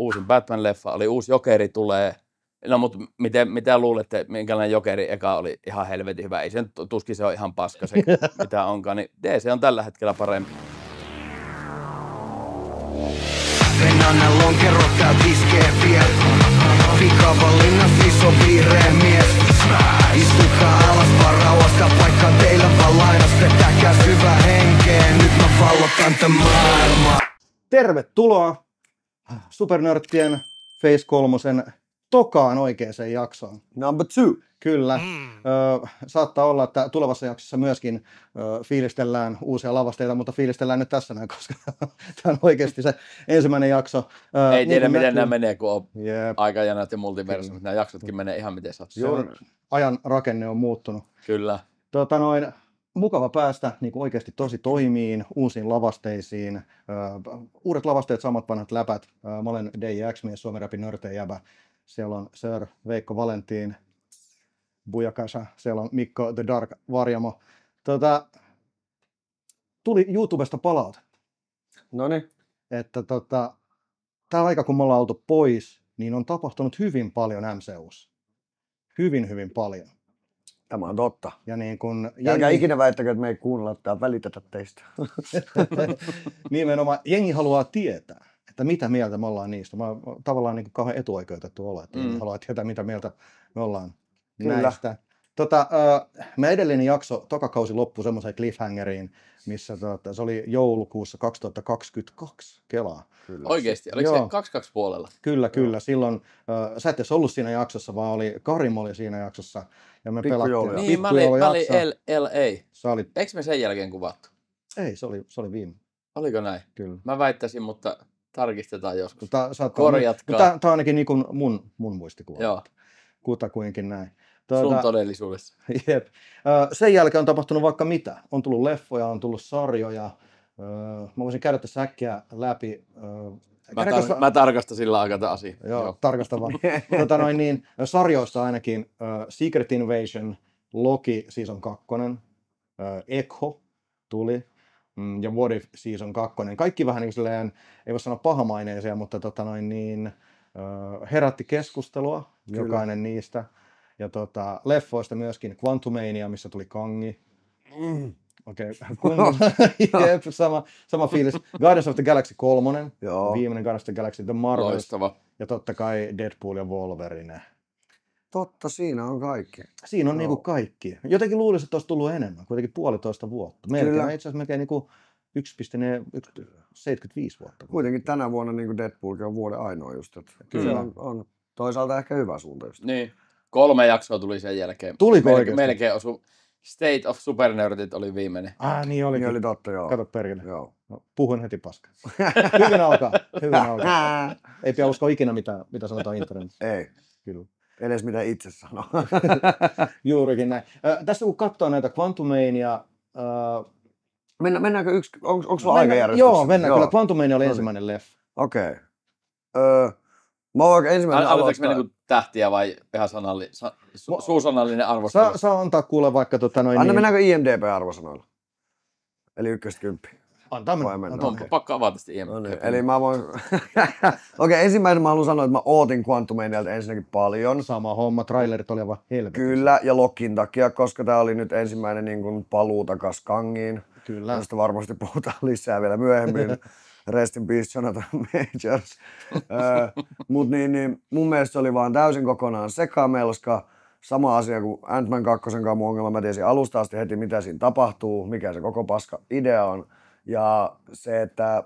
uusin Batman-leffa, oli uusi Jokeri tulee. No mutta mitä luulette, minkälainen Jokeri eka oli ihan helvetin hyvä? Ei se tuskin se on ihan paska se, mitä onkaan, niin DC on tällä hetkellä parempi. En anna lonkerot täältä iskee vielä. Pikavalinnas iso vihreä mies. Istukaa alas vaan rauhasta, vaikka teillä vaan lainastetäkää syvä henkeen. Nyt mä vallotan tän maailmaa. Tervetuloa Supernörttien Phase 3 tokaan oikeaan jaksoon. Number 2. Kyllä. Saattaa olla, että tulevassa jaksossa myöskin fiilistellään uusia lavasteita, mutta fiilistellään nyt tässä näin, koska tämä on oikeasti se ensimmäinen jakso. Ei tiedä, miten nämä menee, kun on aikajanat ja multiversumit. Nämä jaksotkin menee ihan miten sattuu. Ajan rakenne on muuttunut. Kyllä. Mukava päästä niin kuin oikeasti tosi toimiin, uusiin lavasteisiin. Uudet lavasteet, samat vanhat läpät. Mä olen DJX-mies, Suomen Rapin nörteen jäbä. Siellä on Sir Veikko Valentin, Bujakasa, siellä on Mikko The Dark Varjamo. Tuli YouTubesta palautetta. Noniin. Että tämä aika kun me ollaan oltu pois, niin on tapahtunut hyvin paljon MCU:ssa. Hyvin paljon. Tämä on totta. Ja niin kun älkää ikinä väittäkö, että me ei kuunnella tai välitetä teistä. Nimenomaan jengi haluaa tietää, että mitä mieltä me ollaan niistä. Mä oon tavallaan niin kuin kauhean etuoikeutettu olla, että haluaa tietää, mitä mieltä me ollaan näistä. Me edellinen jakso, toka kausi loppui semmoiseen cliffhangeriin, missä se oli joulukuussa 2022 kelaa. Kyllä. Oikeesti? Oliko se 22 puolella? Kyllä. Silloin sä et edes ollut siinä jaksossa, vaan Karim oli siinä jaksossa. Ja me pelattiin. Niin, mä olin LA. Eikö me sen jälkeen kuvattu? Ei, se oli viime. Oliko näin? Kyllä. Mä väittäisin, mutta tarkistetaan joskus. Korjatkaa. Tämä on ainakin niin kuin mun muistikuva. Joo. Kutakuinkin näin. Sun todellisuudessa. Jep. Sen jälkeen on tapahtunut vaikka mitä. On tullut leffoja, on tullut sarjoja. Mä voisin käydä tässä äkkiä läpi. Mä tarkastan sillä aikaa tätä asiaa. Joo, tarkasta vaan. Sarjoista ainakin Secret Invasion, Loki Season 2, Echo tuli ja What If Season 2. Kaikki vähän niin kuin ei voi sanoa pahamaineisia, mutta herätti keskustelua, jokainen niistä. Ja leffoista myöskin Quantumania, missä tuli Kangi. Okei, sama fiilis. Guardians of the Galaxy 3, viimeinen Guardians of the Galaxy, The Marvels. Loistava. Ja totta kai Deadpool ja Wolverine. Totta, siinä on kaikki. Siinä on niinku kaikki. Jotenkin luulisin, että olisi tullut enemmän, kuitenkin 1,5 vuotta. Melkein, itse asiassa melkein niinku 1,75 vuotta. Kuitenkin tänä vuonna niin Deadpoolkin on vuoden ainoa just. Kyllä. Se on toisaalta ehkä hyvä suunta just. Niin. 3 jaksoa tuli sen jälkeen. Tuliko oikeasti? Melkein osu. State of Supernerdit oli viimeinen. Niin olikin. Niin oli totta, joo. Kato perkele. Joo. No, puhun heti paskaa. Hyvin alkaa. Ei pidä uskoa ikinä, mitä sanotaan internetissä. Ei. Kyllä. Edes mitä itse sanoo. Juurikin näin. Tässä kun katsoo näitä Quantumania... Mennäänkö onko sulla aikajärjestys? Joo, mennään. Kyllä Quantumania oli ensimmäinen leffa. Okei. Mä oon ensimmäinen aloitetaanko me niinku tähtiä vai ihan suusanallinen arvostelu? Saa antaa kuule vaikka mennäänkö IMDb-arvosanoilla? Eli 1-10. Antaa mennä. On pakko avata sitä IMDb. No niin, eli mä voin... Okei, ensimmäisenä mä haluan sanoa, että mä ootin Quantumanialta ensinnäkin paljon. Sama homma, trailerit oli aivan helvetin. Kyllä, ja Lokin takia, koska tää oli nyt ensimmäinen niin kuin paluu takas Kangiin. Kyllä. Tästä varmasti puhutaan lisää vielä myöhemmin. Rest in peace, Jonathan Majors. Mutta mun mielestä se oli vaan täysin kokonaan sekamelska. Sama asia kuin Ant-Man 2 kanssa mun ongelma. Mä tiesin alusta asti heti, mitä siinä tapahtuu, mikä se koko paska idea on. Ja se, että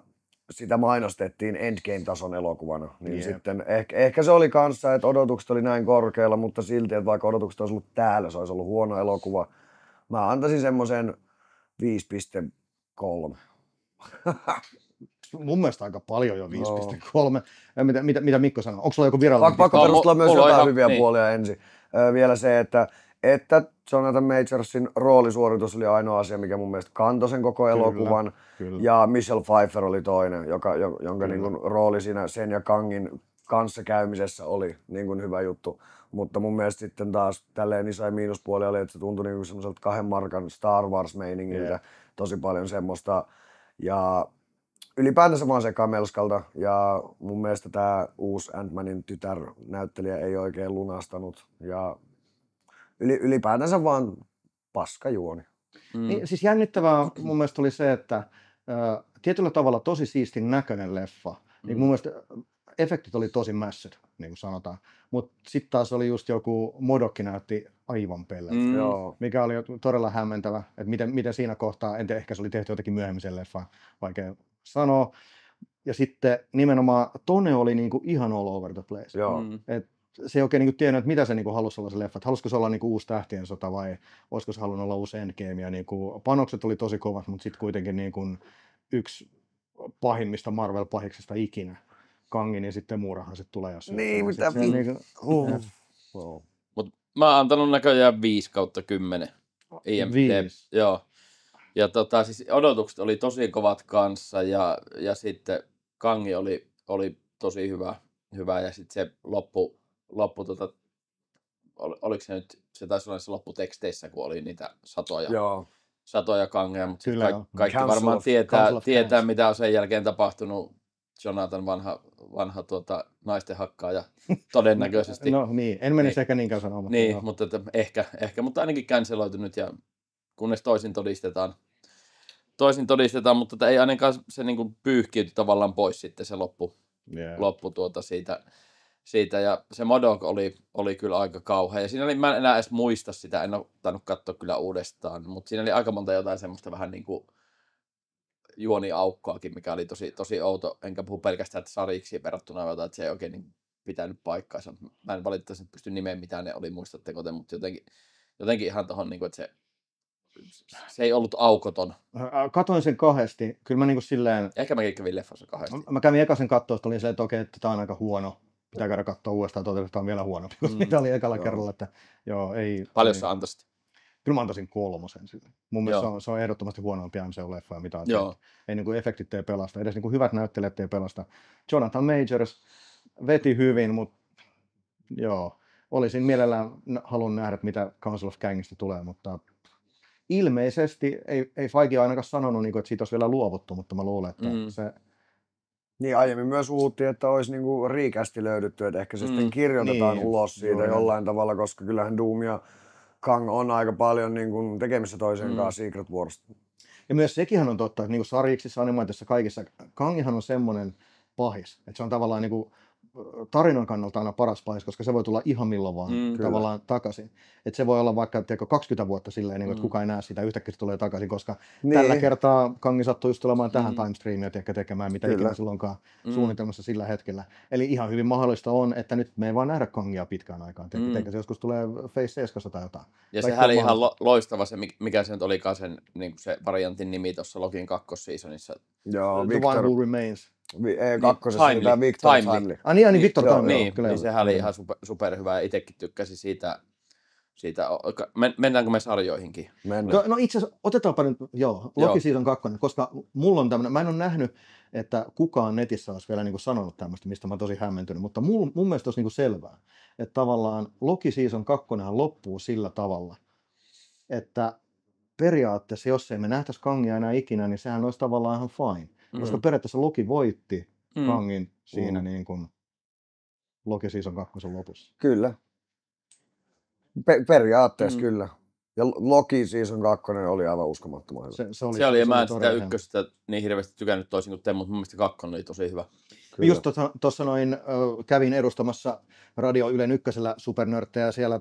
sitä mainostettiin Endgame-tason elokuvana. Niin sitten ehkä se oli kanssa, että odotukset oli näin korkealla, mutta silti, että vaikka odotukset olisi ollut täällä, se olisi ollut huono elokuva. Mä antaisin semmoisen 5,3. Mun mielestä aika paljon jo 5,3. Mitä Mikko sanoo? Onko sulla joku virallinen? Pakko perustella myös jotain hyviä puolia ensin. Vielä se, että Jonathan Majorsin roolisuoritus oli ainoa asia, mikä mun mielestä kantoi sen koko elokuvan. Kyllä. Ja Michelle Pfeiffer oli toinen, jonka niin kuin rooli siinä sen ja Kangin kanssa käymisessä oli niin kuin hyvä juttu. Mutta mun mielestä sitten taas tälleen isoja miinuspuolia oli, että se tuntui niin kuin semmoiselta 2 markan Star Wars-meiningiltä. Tosi paljon semmoista. Ja ylipäätänsä vaan sekamelskalta ja mun mielestä tää uusi Ant-Manin tytärnäyttelijä ei oikein lunastanut ja ylipäätänsä vaan paskajuoni. Niin, siis jännittävää mun mielestä oli se, että tietyllä tavalla tosi siistin näköinen leffa. Niin mun mielestä efektit oli tosi mässyt, niin kuin sanotaan. Mutta sitten taas oli just joku Modokki näytti aivan pellet. Mikä oli todella hämmentävä, että miten siinä kohtaa, en tiedä, ehkä se oli tehty jotenkin myöhemmin sen leffan, vaikea sanoa. Ja sitten nimenomaan Tone oli niinku ihan all over the place. Et se ei oikein niinku tiennyt, että mitä se niinku halusi olla se leffa. Halusiko se olla niinku uusi Tähtien sota vai olisiko se halunnut olla uusi Endgame. Ja niinku, panokset oli tosi kovat, mutta sitten kuitenkin niinku yksi pahimmista Marvel-pahiksista ikinä. Kangin ja sitten Muurahan sitten tulee jossain. Niin, mitä Mut mä oon antanut näköjään 5/10 IMDb. Joo. Ja siis odotukset oli tosi kovat kanssa ja sitten Kangi oli tosi hyvä ja sitten se loppu oliko se nyt, se taisi olla se lopputeksteissä, kun oli niitä satoja kangeja, mutta kaikki varmaan tietää mitä on sen jälkeen tapahtunut. Jonathan vanha naisten hakkaaja todennäköisesti. No niin, en menisi ehkä niinkään sanomaan. Niin, mutta ehkä, mutta ainakin canceloitu nyt ja kunnes toisin todistetaan, mutta ei ainakaan se niin kuin pyyhkiyty tavallaan pois sitten se loppu siitä ja se Modok oli kyllä aika kauhea. Ja siinä oli, mä en enää edes muista sitä, en ole tainnut katsoa kyllä uudestaan, mutta siinä oli aika monta jotain semmoista vähän niin kuin juoniaukkoakin, mikä oli tosi outo, enkä puhu pelkästään että sarjiksi verrattuna jotain, että se ei oikein niin pitänyt paikkaansa. Mä en valitettavasti pysty nimeämään mitään ne oli, muistatteko te, mutta jotenkin ihan tohon, niin kuin, että se ei ollut aukoton. Katoin sen kahdesti, kyllä mä niin kuin silleen... Ehkä mäkin kävin leffassa kahdesti. Mä kävin ekasen katsoa, että oli se, että okei, että tää on aika huono. Pitää käydä katsoa uudestaan, että on vielä huonompi, mitä oli ekalla kerralla, että joo, ei... Paljon sä antaisit? Kyllä mä antaisin 3 sille. Mun mielestä se on ehdottomasti huonompi MCU-leffa, mitä on tehty. Ei niin kuin efektit ei pelasta, edes niin kuin hyvät näyttelijät ei pelasta. Jonathan Majors veti hyvin, mutta joo, olisin mielellään halunnut nähdä, että mitä Council of Kangista tulee, mutta ilmeisesti ei Feige ainakaan sanonut, että siitä olisi vielä luovuttu, mutta mä luulen, että se... Niin, aiemmin myös puhuttiin, että olisi niinku riikästi löydetty, että ehkä se sitten kirjoitetaan ulos siitä jollain tavalla, koska kyllähän Doom ja Kang on aika paljon niin kuin tekemissä toisen kanssa Secret Warsta. Ja myös sekinhän on totta, että niin kuin sarjiksissa, animaatiossa kaikissa, Kangihan on semmoinen pahis, että se on tavallaan niin kuin tarinan kannalta aina paras pahis, koska se voi tulla ihan milloin vaan tavallaan takaisin. Että se voi olla vaikka 20 vuotta silleen, että kukaan ei näe sitä, yhtäkkiä se tulee takaisin, koska tällä kertaa Kangi sattuu just tulemaan tähän timestreamiin ja tekemään mitä ikinä silloinkaan suunnitelmassa sillä hetkellä. Eli ihan hyvin mahdollista on, että nyt me ei vaan nähdä Kangia pitkään aikaan. Eikä se joskus tulee Phase 7 tai jotain. Ja sehän oli ihan loistava se, mikä se nyt olikaan sen, niin se variantin nimi tuossa Lokin kakkosseasonissa. Joo, The One Who Remains. Kakkosessa tämä Victor Timely. Niin Victor Timely. Niin sehän oli ihan superhyvä ja itsekin tykkäsin siitä. Mennäänkö me sarjoihinkin? No itse asiassa otetaanpa nyt, Loki Season 2, koska mulla on tämmöinen, mä en ole nähnyt, että kukaan netissä olisi vielä niinku sanonut tämmöistä, mistä mä oon tosi hämmentynyt, mutta mun mielestä olisi niinku selvää, että tavallaan Loki Season 2 loppuu sillä tavalla, että periaatteessa, jos ei me nähtäisi Kangia enää ikinä, niin sehän olisi tavallaan ihan fine. Koska periaatteessa Loki voitti Kangin siinä niin kuin Loki Season 2 lopussa. Kyllä. Periaatteessa kyllä. Ja Loki Season 2 oli aivan uskomattoman hyvä. Se oli, ja mä en sitä ykköstä niin hirveästi tykännyt toisin kuin te, mutta mun mielestä 2 oli tosi hyvä. Kyllä. Just tuossa kävin edustamassa Radio Ylen ykkösellä Supernörttejä, siellä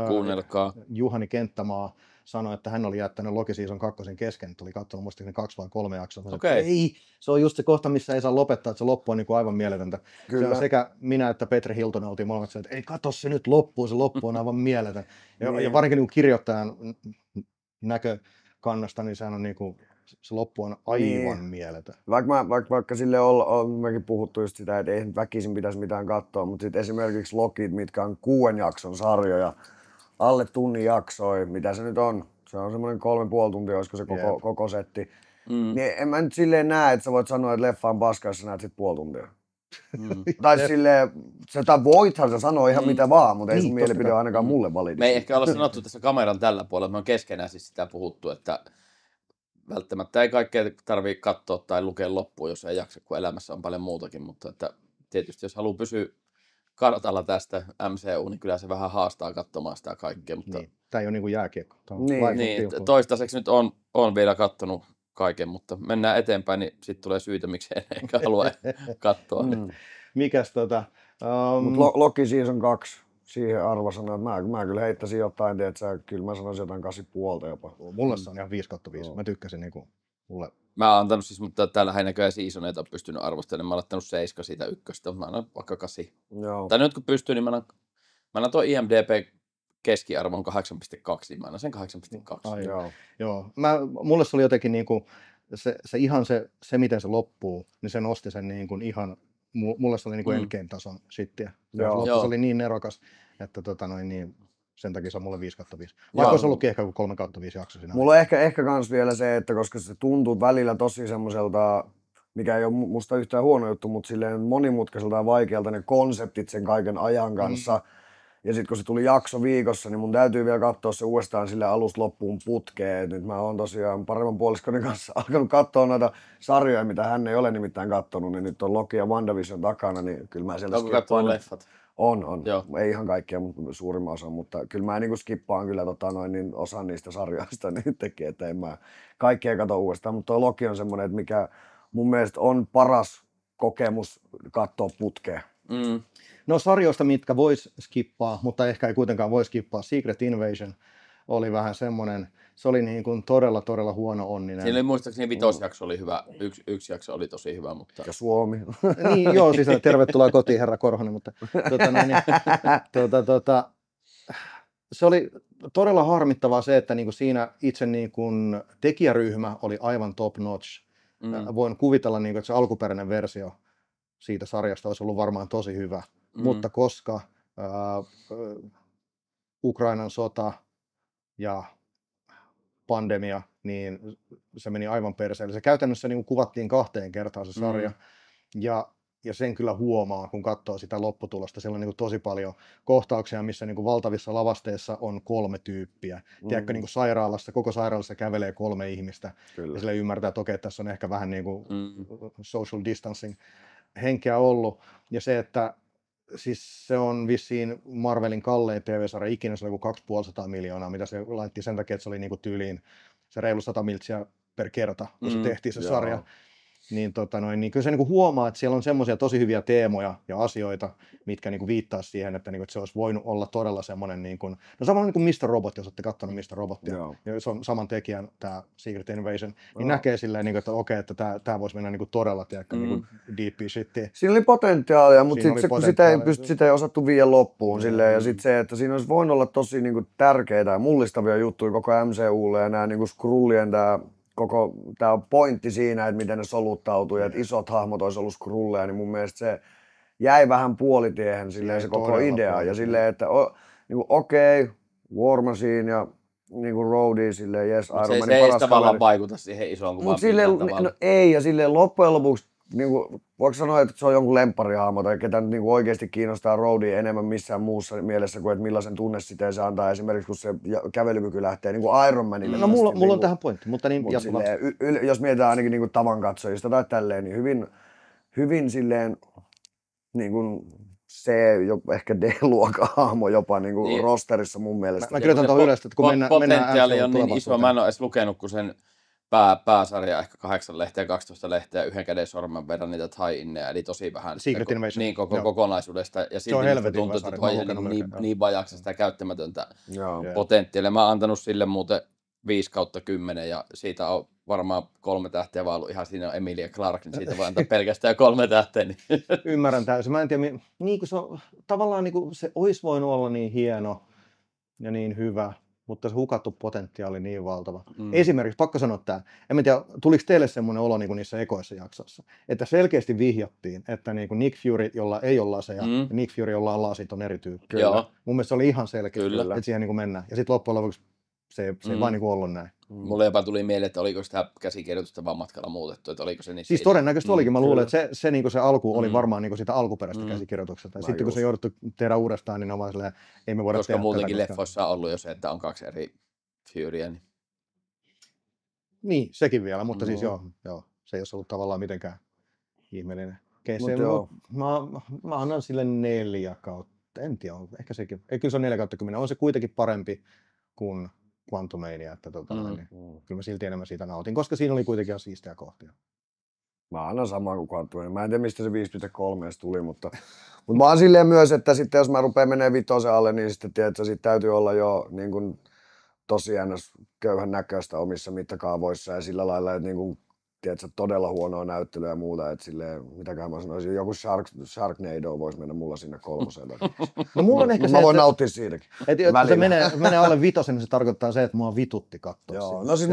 kuunnelkaa. Juhani Kenttämaa sanoi, että hän oli jättänyt Loki Season 2 kesken, tuli katsonut muistaakseni 2 vai 3 jaksoa. Ei, se on just se kohta, missä ei saa lopettaa, että se loppu on niin kuin aivan mieletöntä. Kyllä. Sekä minä että Petri Hiltonen oltiin molemmat että ei katso se nyt loppuun, se loppu on aivan mieletön. Ja varsinkin niin kirjoittajan näkökannasta, niin sehän on niin kuin, se loppu on aivan mieletön. Vaikka sille on mekin puhuttu just sitä, että ei väkisin pitäisi mitään katsoa, mutta sitten esimerkiksi Lokit, mitkä on 6 jakson sarjoja, alle tunnin jaksoi, mitä se nyt on. Se on semmoinen 3,5 tuntia, olisiko se koko setti. Niin en mä nyt silleen näe, että sä voit sanoa, että leffa on paska, jos sä näet sit puoli tuntia. Tai silleen, voithan sä sanoa ihan mitä vaan, mutta ei sun mielipide ainakaan mulle validi. Me ei ehkä olla sanottu tässä kameran tällä puolella, me on keskenään siis sitä puhuttu, että välttämättä ei kaikkea tarvitse katsoa tai lukea loppuun, jos ei jaksa, kun elämässä on paljon muutakin, mutta että tietysti jos haluaa pysyä kartalla tästä MCU, niin kyllä se vähän haastaa katsomaan sitä kaikkea. Mutta niin. Tämä ei ole niin kuin jääkiekko. Niin, toistaiseksi nyt on vielä katsonut kaiken, mutta mennään eteenpäin, niin sitten tulee syitä, miksi enkä halua katsoa. Mikäs Mutta Loki Season 2, siihen arvosana, että mä kyllä heittäisin jotain, kyllä mä sanoisin jotain 8,5 jopa. Mulle se on ihan 5/5. Mä tykkäsin niinku mulle. Mä oon antanut siis, mutta täällä ei näköjään seasoneita ole pystynyt arvostelemaan. Mä oon laittanut 7 siitä ykköstä, mä annan vaikka 8. Joo. Tai nyt kun pystyy, niin mä annan tuon IMDb keskiarvon 8,2, niin mä annan sen 8,2. Joo. Mulle se oli jotenkin niinku, se ihan se miten se loppuu, niin se nosti sen niinku ihan, mulle se oli niinku Endgame-tason shittiä. Se oli niin nerokas, että niin, sen takia se on mulle 5/5. Vaikka olisi ollutkin ehkä 3/5 jakso siinä. Mulla on ehkä kans vielä se, että koska se tuntuu välillä tosi semmoiselta, mikä ei ole musta yhtään huono juttu, mutta silleen monimutkaiselta ja vaikealta ne konseptit sen kaiken ajan kanssa. Ja sitten kun se tuli jakso viikossa, niin mun täytyy vielä katsoa se uudestaan sille alusta loppuun putkeen. Nyt mä oon tosiaan paremman puoliskoni kanssa alkanut katsoa noita sarjoja, mitä hän ei ole nimittäin kattonut, niin nyt on Loki ja WandaVision takana, niin kyllä mä siellä onko katsoa leffat? On. Ei ihan kaikkia, mutta suurimman osan, mutta kyllä mä niinku skippaan kyllä niin osan niistä sarjoista nytkin, että en mä kaikkea katso uudestaan, mutta toi Loki on semmoinen, että mikä mun mielestä on paras kokemus katsoa putkeen. No sarjoista, mitkä vois skippaa, mutta ehkä ei kuitenkaan voi skippaa. Secret Invasion oli vähän semmoinen, se oli niin kuin todella huono onninen. Siinä oli muistaakseni 5. jakso oli hyvä, yksi jakso oli tosi hyvä, mutta... Ja Suomi. Niin, joo, siis tervetuloa kotiin, herra Korhonen, mutta se oli todella harmittavaa se, että niinku siinä itse niinku tekijäryhmä oli aivan top notch. Voin kuvitella, niinku, että se alkuperäinen versio siitä sarjasta olisi ollut varmaan tosi hyvä, mutta koska Ukrainan sota ja pandemia, niin se meni aivan perseelle. Se käytännössä niin kuvattiin 2 kertaa se sarja, ja sen kyllä huomaa, kun katsoo sitä lopputulosta. Siellä on niin tosi paljon kohtauksia, missä niin valtavissa lavasteissa on 3 tyyppiä. Tiedätkö, niin sairaalassa, koko sairaalassa kävelee 3 ihmistä, kyllä. Ja sille ymmärtää, että okei, tässä on ehkä vähän niin kuin social distancing henkeä ollut, ja se, että siis se on vissiin Marvelin kallein TV-sarja ikinä, se oli kuin 250 miljoonaa, mitä se laitti sen takia, että se oli niinku tyyliin se reilu 100 miltsiä per kerta, kun se tehtiin se sarja. Niin, niin kyllä se niinku huomaa, että siellä on semmoisia tosi hyviä teemoja ja asioita, mitkä niinku viittaa siihen, että, niinku, että se olisi voinut olla todella semmoinen, niinku, no samoin niin kuin Mr. Robot, jos olette katsonut Mr. Robotia, ja se on saman tekijän tämä Secret Invasion, niin näkee silleen, niinku, että okei, että tämä voisi mennä niinku todella niinku deep shittiin. Siinä oli potentiaalia, mutta sitten sitä ei osattu viedä loppuun silleen, ja sitten se, että siinä olisi voinut olla tosi niinku tärkeitä ja mullistavia juttuja koko MCUlle ja nämä niinku Skrullien koko tämä pointti siinä, että miten ne soluttautuu ja että isot hahmot olisi ollut Skrulleja, niin mun mielestä se jäi vähän puolitiehen silleen se koko idea. Ja silleen, että niinku, okei, War Machine ja niinku Rhodey silleen, yes, Iron Manin paras kaveri. Se ei tavallaan vaikuta siihen isoon kuvaan. No ei, ja silleen loppujen lopuksi, niinku, voiko sanoa, että se on jonkun lempparihahmo tai ketä niinku oikeasti kiinnostaa Rhodey enemmän missään muussa mielessä kuin, että millaisen tunnesiteen se antaa esimerkiksi, kun se kävelykyky lähtee niinku Iron Manille. No mulla on tähän pointti, mutta niin jos mietitään ainakin niinku tavan katsojista tai tälleen, niin hyvin silleen niinku C, ehkä D-luokan hahmo jopa niin rosterissa mun mielestä. Mä kirjoitan tuohon ylös, että kun mennään potentiaali on niin iso, mä en ole edes lukenut, kun sen pääsarja ehkä 8 lehteä, 12 lehteä, yhden käden sormen verran niitä tie-inneja, eli tosi vähän niin kokonaisuudesta. Ja silti tuntuu, että tuo niin vajaksi sitä käyttämätöntä potentiaalia. Mä oon antanut sille muuten 5/10 ja siitä on varmaan 3 tähteä, vaan ollut ihan siinä on Emilia Clarke, niin siitä voi antaa pelkästään 3 tähteä. Niin. Ymmärrän täysin. Mä en tiedä, niin kuin se on, tavallaan niin kuin se olisi voinut olla niin hieno ja niin hyvä, mutta se hukattu potentiaali niin valtava. Esimerkiksi, pakko sanoa tämä, en tiedä, tuliko teille semmoinen olo niin kuin niissä ekoissa jaksoissa, että selkeästi vihjattiin, että niin kuin Nick Fury, jolla ei ole laseja, ja Nick Fury, jolla on lasit, on eri tyyppi. Mun mielestä se oli ihan selkeä, että siihen niin kuin mennään. Ja sitten loppujen lopuksi se ei vaan niin kuin ollut näin. Mulle jopa tuli mieleen, että oliko sitä käsikirjoitusta vaan matkalla muutettu, että oliko se niin. Siis todennäköisesti olikin. Mä luulen, että se, niin kuin se alku oli varmaan niin kuin sitä alkuperäistä käsikirjoituksesta. Ja sitten kun se jouduttu tehdä uudestaan, niin on vaan silleen, ei me voida koska tehdä muutenkin leffoissa on ollut jo se, että on 2 eri Furyä. Niin. Niin, sekin vielä, mutta siis joo, se ei olisi ollut tavallaan mitenkään ihmeellinen keissi. Mä annan sille 4 kautta, en tiedä, ehkä sekin, ei kyllä se on 4/10, on se kuitenkin parempi kuin Quantumania, että kyllä mä silti enemmän siitä nautin, koska siinä oli kuitenkin ihan siistejä kohtia. Mä annan samaa kuin Quantumania. Mä en tiedä mistä se 5.3 edes tuli, mutta mä oon silleen myös, että sitten jos mä rupean menee 5 alle, niin sitten tiedätkö, sit täytyy olla jo niin kuin tosi köyhän näköistä omissa mittakaavoissa ja sillä lailla, että niin kuin, tiedätkö, todella huonoa näyttelyä ja muuta, että silleen, mitäkään mä sanoisin, joku Sharknado voisi mennä mulla sinne 3. No mulla on ehkä mä voin nauttia siitäkin. Että jos se menee alle 5, niin se tarkoittaa se, että mua vitutti katsoa. Joo, no siis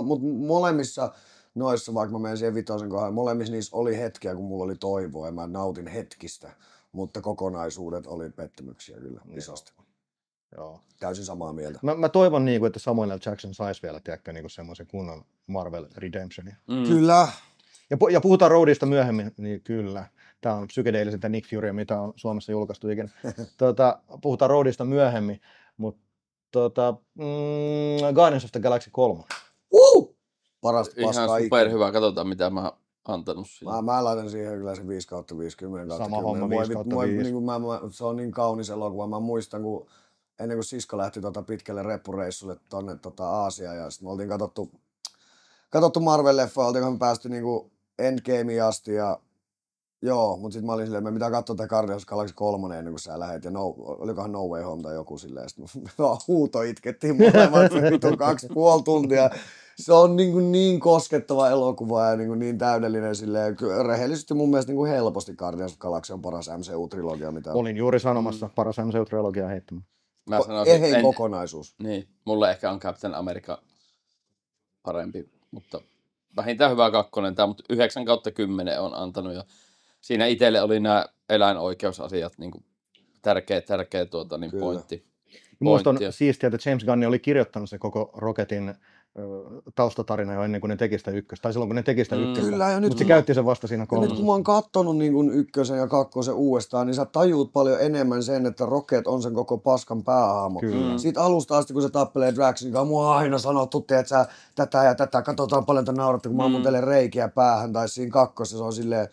mut molemmissa noissa, vaikka mä menen siihen 5 kohdalla, molemmissa niissä oli hetkiä, kun mulla oli toivoa ja mä nautin hetkistä, mutta kokonaisuudet oli pettymyksiä kyllä isosti. Joo. Täysin samaa mieltä. Mä toivon, että Samuel L. Jackson saisi vielä semmoisen kunnon Marvel Redemptionia. Kyllä. Ja puhutaan Roadista myöhemmin, niin kyllä. Tämä on psykedeellisintä Nick Fury, mitä on Suomessa julkaistu ikinä. Puhutaan Roadista myöhemmin, mutta Guardians of the Galaxy 3. Parasta paskaa ihan superhyvä, katsotaan mitä mä antanut sille. Mä laitan siihen kyllä se 5/5, 10/10. Sama homma 5/5. Se on niin kaunis elokuva. Mä muistan, kun ennen kuin sisko lähti pitkälle reppureissulle tonne Aasiaan ja sitten me oltiin katsottu Marvel-leffoja, oltiinko me päästy niinku Endgameen asti ja joo, mutta sitten mä olin silleen, että me pitää katsoa tämä Guardians of the Galaxy 3 ennen kuin sä lähet ja olikohan No Way Home tai joku silleen, sitten me vaan huuto itkettiin molemmat 2,5 tuntia. Se on niin koskettava elokuva ja niin täydellinen silleen. Rehellisesti mun mielestä niin helposti Guardians of the Galaxy on paras MCU-trilogia. Mitä olin juuri sanomassa paras MCU-trilogia heittämään. Mä sanoisin, kokonaisuus. Niin, mulle ehkä on Captain America parempi, mutta vähintään hyvä 2. Tämä, mutta 9/10 on antanut ja siinä itselle oli nämä eläinoikeusasiat niin kuin tärkeä pointti. Minusta on siistiä, että James Gunn oli kirjoittanut se koko Rocketin taustatarina jo ennen kuin ne teki sitä 1. Tai silloin kun ne teki sitä 1. Mutta se käytti sen vasta siinä 3. Nyt kun mä oon kattonut niin 1 ja 2 uudestaan, niin sä tajuut paljon enemmän sen, että Rocket on sen koko paskan päähahmo. Siitä alusta asti, kun se tappelee Draxin kanssa, mua on aina sanottu, että sä tätä ja tätä, katsotaan paljon te nauratte, kun mä ammun teille reikiä päähän. Tai siinä 2 se on silleen,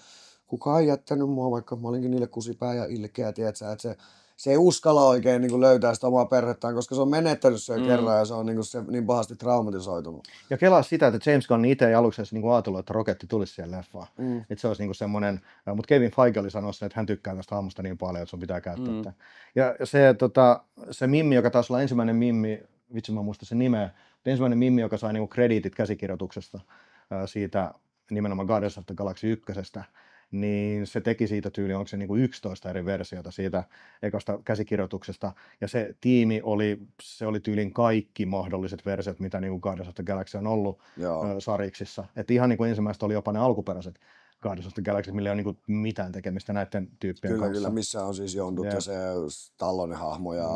kukaan ei jättänyt mua, vaikka mä olinkin niille kusipää ja ilkeä, tiedätkö, että se ei uskalla oikein niin kuin löytää sitä omaa perhettään, koska se on menettänyt sen kerran ja se on niin pahasti traumatisoitunut. Ja kelaa sitä, että James Gunn itse ei aluksi niin ajatellut, että Rocketti tulisi siihen leffaan. Että se olisi niin semmoinen, mutta Kevin Feige oli sanonut sen, että hän tykkää tästä hahmosta niin paljon, että sun pitää käyttää tätä. Ja se mimmi, joka taisi olla ensimmäinen mimmi, vitsi mä muistan sen nimeä, ensimmäinen mimmi, joka sai niin krediitit käsikirjoituksesta siitä nimenomaan Guardians of the Galaxy 1. Niin se teki siitä tyyli, onko se niin kuin 11 eri versiota siitä ekasta käsikirjoituksesta. Ja se tiimi oli tyylin kaikki mahdolliset versiot, mitä niin kuin Guardians of the Galaxy on ollut sariksissa. Että ihan niin kuin ensimmäistä oli jopa ne alkuperäiset Guardians of the Galaxy, millä ei ole niin kuin mitään tekemistä näiden tyyppien kanssa. Kyllä, missä on siis Jondut ja se Tallonen hahmo ja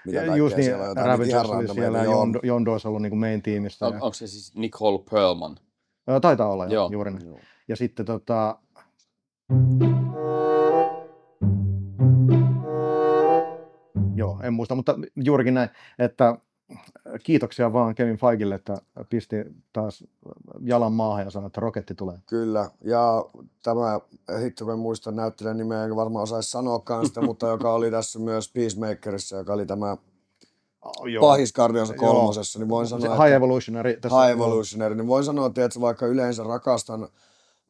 mitä kaikkea just niin, siellä on. Ravagers oli siellä ja Jondo olisi ollut niin kuin main tiimistä. Onko se siis Nicole Perlman? Taitaa olla, juuri näin. Ja sitten joo, en muista, mutta juurikin näin, että kiitoksia vaan Kevin Feigelle, että pisti taas jalan maahan ja sanoi, että Rocketti tulee. Kyllä, ja tämä, hitto kun en muista näyttelijän nimeä, enkä varmaan osaisi sanoakaan sitä, mutta joka oli tässä myös Peacemakerissa, joka oli tämä pahis Guardians 3, niin voin sanoa, High Evolutionary, niin voin sanoa, että vaikka yleensä rakastan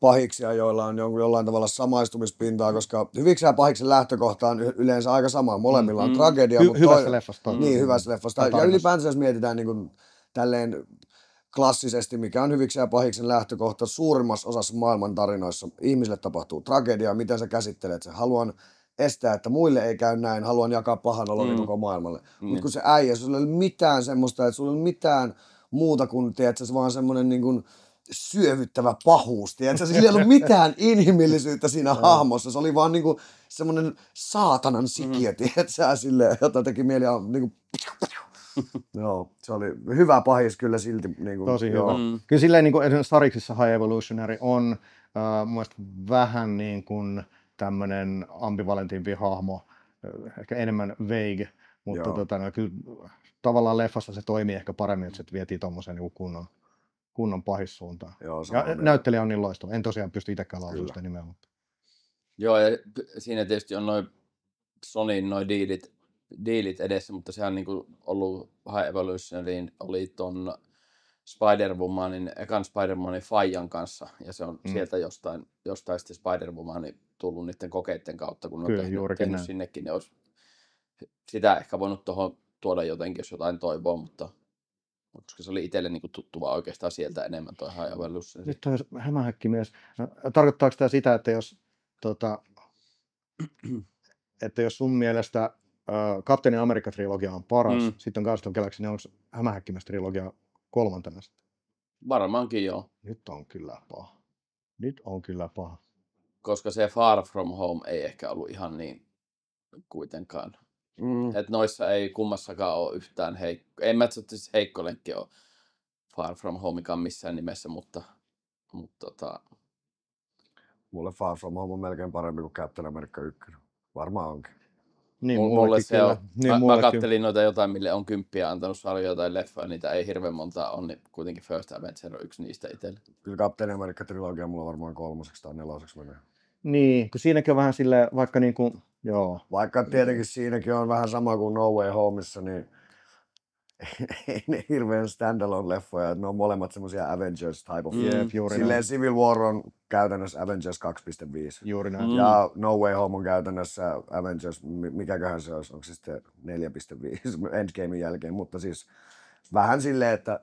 pahiksia, joilla on jollain tavalla samaistumispintaa, koska hyviksi ja pahiksen lähtökohta on yleensä aika sama. Molemmilla on tragedia. Hyvässä leffasta. Niin, hyvässä leffasta. Ja ylipäänsä jos mietitään niin kuin tälleen klassisesti, mikä on hyviksi ja pahiksen lähtökohta suurimmassa osassa maailman tarinoissa. Ihmisille tapahtuu tragedia, miten sä käsittelet sen. Haluan estää, että muille ei käy näin, haluan jakaa pahan oloni koko maailmalle. Mutta kun se äijä, sulla ei ole mitään semmoista, että sulla ei ole mitään muuta kuin, tiedätkö, se vaan semmoinen niin kuin syövyttävä pahuus, tiedätkö? Sillä ei ollut mitään inhimillisyyttä siinä hahmossa, se oli vaan niinku semmoinen saatanan sikiö, tiedätkö? Silleen, jota teki mieli niinku joo, se oli hyvä pahis kyllä silti. Niinku, tosi hyvä. Kyllä silleen niin kuin esimerkiksi Sariksissa High Evolutionary on mun mielestä vähän niin kuin tämmöinen ambivalentimpi hahmo, ehkä enemmän vague, mutta kyllä tavallaan leffassa se toimii ehkä paremmin, että se vietiin tommosen niin kunnon kunnon pahissuuntaan. Joo, ja näyttelijä on niin loistava. En tosiaan pysty itsekään lausumaan sitä nimeä. Mutta... Joo, ja siinä tietysti on noin Sonyn noi diilit edessä, mutta sehän on niinku ollut High Evolutionin oli ton Spider-Womanin, ekan Spider-Manin Fajan kanssa, ja se on sieltä jostain sitten Spider-Womanin tullut niiden kokeiden kautta, kun ne on tehnyt sinnekin, ne olisi sitä ehkä voinut tuoda jotenkin, jos jotain toivoa, mutta koska se oli itselle niinku tuttu vaan oikeastaan sieltä enemmän toi High Evolution. Nyt toi hämähäkkimies. No, tarkoittaako tämä sitä, että jos sun mielestä Captain America-trilogia on paras, sitten on Guardians of the Galaxy, niin onko hämähäkkimies-trilogia kolmantena sitten? Varmaankin joo. Nyt on kyllä paha. Koska se Far From Home ei ehkä ollut ihan niin kuitenkaan. Että noissa ei kummassakaan ole yhtään heikko. En mä siis heikko lenkki ole Far From Homekaan missään nimessä, mutta mulle Far From Home on melkein parempi kuin Captain America 1. Varmaan onkin. Niin, mulle se on. Niin, mä kattelin noita jotain, mille on 10 antanut sarjoja tai leffoja, niitä ei hirveän montaa on, niin kuitenkin First Avenger on yksi niistä itselle. Kyllä Captain America-trilogia mulla varmaan 3. tai 4. menee. Niin, kun siinäkin on vähän silleen, vaikka niinku, joo. Vaikka tietenkin siinäkin on vähän sama kuin No Way Homeissa, niin ei ne hirveän standalone-leffoja, ne on molemmat semmosia Avengers type of silleen Civil War on käytännössä Avengers 2.5. Juuri näin. Ja No Way Home on käytännössä Avengers, mikäköhän se olisi, onko se sitten 4.5 Endgamein jälkeen, mutta siis vähän silleen, että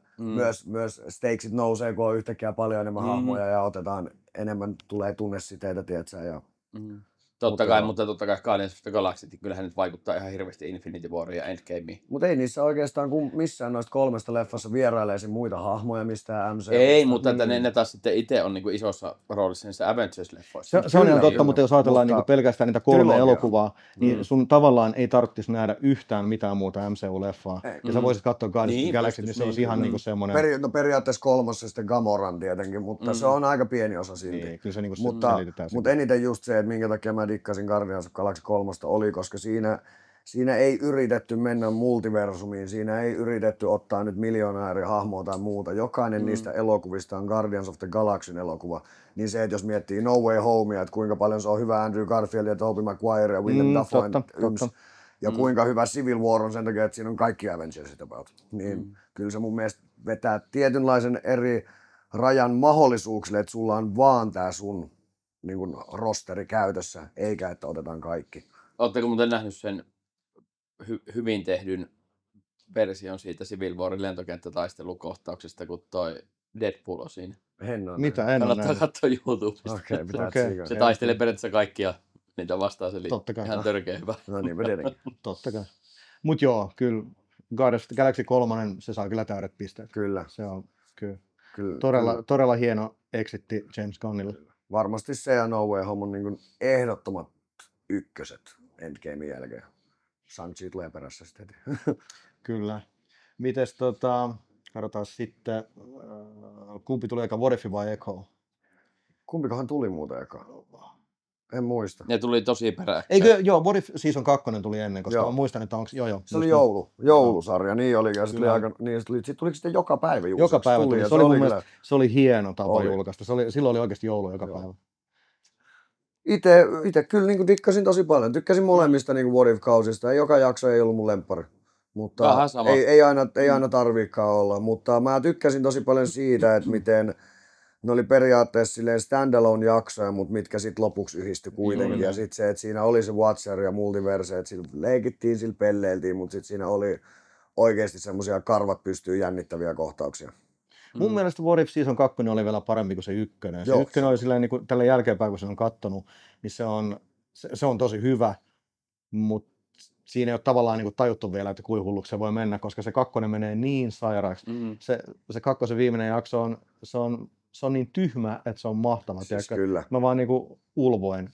myös stakesit nousee, kun on yhtäkkiä paljon enemmän hahmoja ja otetaan enemmän, tulee tunnesiteitä, tietsä, ja Totta kai Guardians of the Galaxy, kyllähän nyt vaikuttaa ihan hirveästi Infinity Wariin ja Endgameen. Mutta ei niissä oikeastaan missään noista 3 leffassa vierailee muita hahmoja mistään MCU:sta. Ei, mutta että ne taas sitten itse on niinku isossa roolissa niissä Avengers-leffoissa. Se on ihan totta, mutta jos ajatellaan niinku pelkästään niitä 3 elokuvaa, niin sun tavallaan ei tarvitsisi nähdä yhtään mitään muuta MCU-leffaa. Ja sä voisit katsoa Guardians of the Galaxy, niin se olisi ihan niinku semmoinen... periaatteessa 3 sitten Gamoran tietenkin, mutta se on aika pieni osa silti. Niin, kyllä se niinku mutta eniten just se, että minkä takia mä dikkasin Guardians of Galaxy 3 oli, koska siinä ei yritetty mennä multiversumiin, siinä ei yritetty ottaa nyt miljonäärihahmoa tai muuta. Jokainen niistä elokuvista on Guardians of the Galaxyn elokuva. Niin se, että jos miettii No Way Homea, että kuinka paljon se on hyvä Andrew Garfield ja Tobey Maguire ja Willem Dafoe ja kuinka hyvä Civil War on sen takia, että siinä on kaikki Avengersit about. Niin kyllä se mun mielestä vetää tietynlaisen eri rajan mahdollisuuksille, että sulla on vaan tää sun niin kuin rosteri käytössä, eikä että otetaan kaikki. Oletteko muuten nähnyt sen hyvin tehdyn version siitä Civil Warin lentokenttätaistelukohtauksesta, kun toi Deadpool on siinä? Mitä? En ole nähnyt. Kannattaa katsoa YouTubesta. Okay. Se taistelee periaatteessa kaikkia niitä vastaan, se oli ihan törkeä hyvä. No niinpä tietenkin. Totta kai. Mut joo, kyllä Guardians of the Galaxy 3, se saa kyllä täydet pisteet. Kyllä. Se on kyllä. Todella hieno exitti James Gunnille. Varmasti se ja No Way Home on niin ehdottomat ykköset Endgamein jälkeen. Shang-Chi tulee perässä sitten heti. Kyllä. Mites katsotaan sitten, kumpi tuli eka, What If vai Echo? Kumpikohan tuli muuten eka? En muista. Ne tuli tosi peräkkäin. Eikö, joo, What If Season 2 tuli ennen, koska muistan, että onko, joo. Se oli joulusarja, niin oli, ja sitten tuliko sitten joka päivä julkaistu. Joka päivä tuli, se oli mun mielestä, se oli hieno tapa julkaista, silloin oli oikeasti joulu joka päivä. Itse kyllä niin dikkasin tosi paljon, tykkäsin molemmista niin What If-kausista, joka jakso ei ollut mun lemppari. Mutta ei aina tarviikaan olla, mutta mä tykkäsin tosi paljon siitä, että miten ne oli periaatteessa silleen standalone jaksoja, mutta mitkä sitten lopuksi yhdistyi kuitenkin. Ja sitten se, että siinä oli se Watcher ja Multiverse, että sillä leikittiin, sillä pelleiltiin, mutta sitten siinä oli oikeasti semmoisia karvat pystyy jännittäviä kohtauksia. Mun mielestä What If Season 2 oli vielä parempi kuin se 1. Se 1 oli silleen, niin kuin, tällä jälkeenpäin, kun sen on kattonut, niin se on tosi hyvä, mutta siinä ei ole tavallaan niin kuin tajuttu vielä, että kuinka hulluksi se voi mennä, koska se 2 menee niin sairaaksi. Se 2 viimeinen jakso se on niin tyhmä, että se on mahtava. Siis kyllä. Mä vaan niinku ulvoin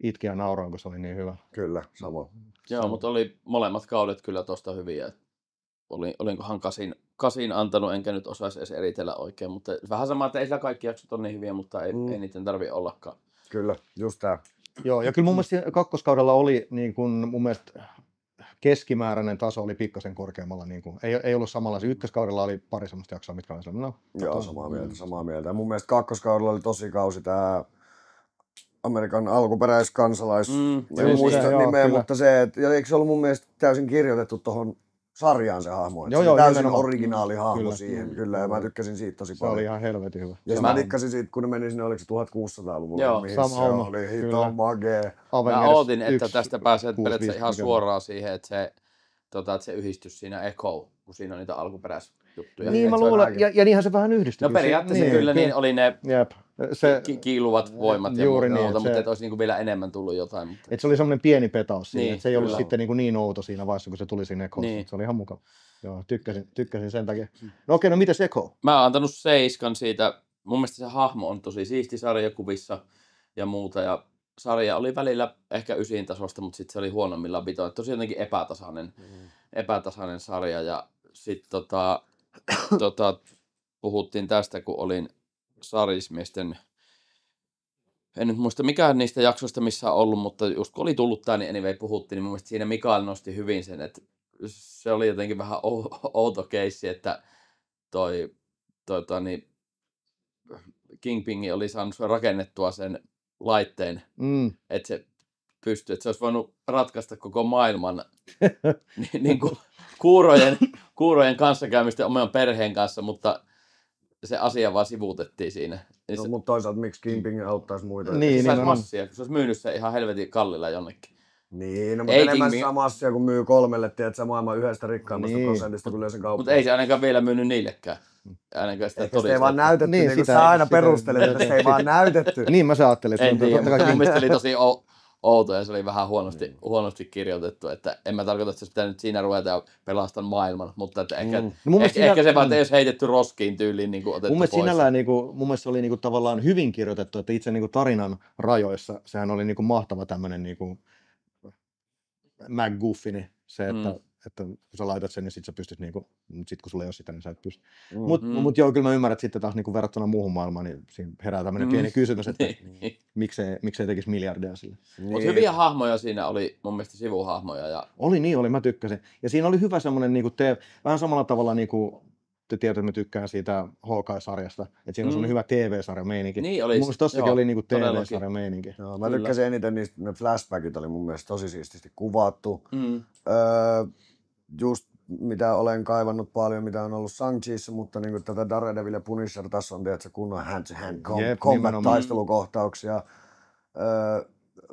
itkin ja nauroin, kun se oli niin hyvä. Kyllä, sama. Joo, mutta oli molemmat kaudet kyllä tosta hyviä. Olinkohan kasin antanut, enkä nyt osaisi edes eritellä oikein, mutta vähän sama, että ei sillä kaikki jaksot ole niin hyviä, mutta ei niiden tarvitse ollakaan. Kyllä, just tää. Joo, ja kyllä mun mielestä kakkoskaudella oli niin kun mun mielestä keskimääräinen taso oli pikkasen korkeammalla. Niin kuin, ei ollut samanlaisia. Ykköskaudella oli pari semmoista jaksoa, mitkä oli sellainen. Joo, samaa mieltä. Ja mun mielestä kakkoskaudella oli tosi kausi tää Amerikan alkuperäiskansalais. En muista nimeä, mutta se, että eikö se ollut mun mielestä täysin kirjoitettu tuohon sarjaan se hahmo. Joo, täysin originaali hahmo siihen. Kyllä, ja mä tykkäsin siitä tosi paljon. Se oli ihan helvetin hyvä. Ja mä tykkäsin siitä, kun ne meni sinne, oliko se 1600-luvulla, joo, mihin se oli hito magee. Mä ootin, että tästä pääsee periaatteessa ihan suoraan siihen, että se yhdistys siinä Echo, kun siinä on niitä alkuperäisjuttuja. Niin mä luulen, ja niinhän se vähän yhdistyi. No periaatteessa kyllä niin oli ne se, kiiluvat voimat ja muuta, niin, mutta että olisi niin kuin vielä enemmän tullut jotain. Mutta... Et se oli semmoinen pieni petaus siinä, niin, se ei ollut sitten niin outo siinä vaiheessa, kun se tuli sinne Echoon. Niin. Se oli ihan mukava. Joo, tykkäsin sen takia. No okei, no mites Echo? Mä oon antanut 7 siitä. Mun mielestä se hahmo on tosi siisti sarjakuvissa ja muuta. Ja sarja oli välillä ehkä 9 tasosta, mutta sitten se oli huonommillaan pitoa. Tosi jotenkin epätasainen sarja. Ja sitten puhuttiin tästä, kun olin Sarismiesten, en nyt muista mikään niistä jaksoista, missä on ollut, mutta just kun oli tullut tää, niin anyway puhuttiin, niin mun mielestä siinä Mikael nosti hyvin sen, että se oli jotenkin vähän outo keissi, että niin Kingpin oli saanut rakennettua sen laitteen, että se pystyi, että se olisi voinut ratkaista koko maailman niin kuin kuurojen kanssakäymistä oman perheen kanssa, mutta se asia vaan sivuutettiin siinä. No, mutta toisaalta miksi Kingpin auttaisi muita? Niin, se saisi massia, kun se olisi myynyt se ihan helvetin kallilla jonnekin. Niin, no, mutta enemmän saa massia, kun myy 3, tiedätkö, maailman yhdestä rikkaimmasta prosentista, kun lyö sen kauppaan. Mutta ei se ainakaan vielä myynyt niillekään. Ainakaan sitä todistettu. Sitä ei vaan näytetty, niin kuin sä aina perustelet, että se ei vaan näytetty. Niin mä ajattelin. En tiedä, mutta mun mielestä oli tosi outo ja se oli vähän huonosti kirjoitettu, että en mä tarkoita, että se pitää nyt siinä ruveta ja pelastaa maailman, mutta että ehkä se vaan ei olisi heitetty roskiin tyyliin niin otettu mun mielestä pois. Mun mielestä se oli niin tavallaan hyvin kirjoitettu, että itse niin tarinan rajoissa sehän oli niin mahtava tämmöinen niin MacGuffini, se, että kun sä laitat sen, niin sit sä pystyt sit kun sulla ei ole sitä, niin sä et pysty. Mut joo, kyllä mä ymmärrän, että sitten taas verrattuna muuhun maailmaan, niin siinä herää tämmöinen pieni kysymys, että miksei tekisi miljardeja sille. Mutta hyviä hahmoja siinä oli, mun mielestä sivuhahmoja. Oli, mä tykkäsin. Ja siinä oli hyvä semmoinen, vähän samalla tavalla te tiedätte, että mä tykkään siitä Hawkeye-sarjasta, että siinä on semmoinen hyvä TV-sarja-meininki. Niin oli. Mun mielestä tossakin oli TV-sarja-meininki. Joo, mä tykkäsin eniten niistä, ne flashbackit oli mun mielestä tosi siististi kuvattu. Just mitä olen kaivannut paljon, mitä on ollut Shang-Chiissa, mutta niin tätä Daredevil ja Punisher tässä on tietysti kunnon hand-to-hand combat-taistelukohtauksia.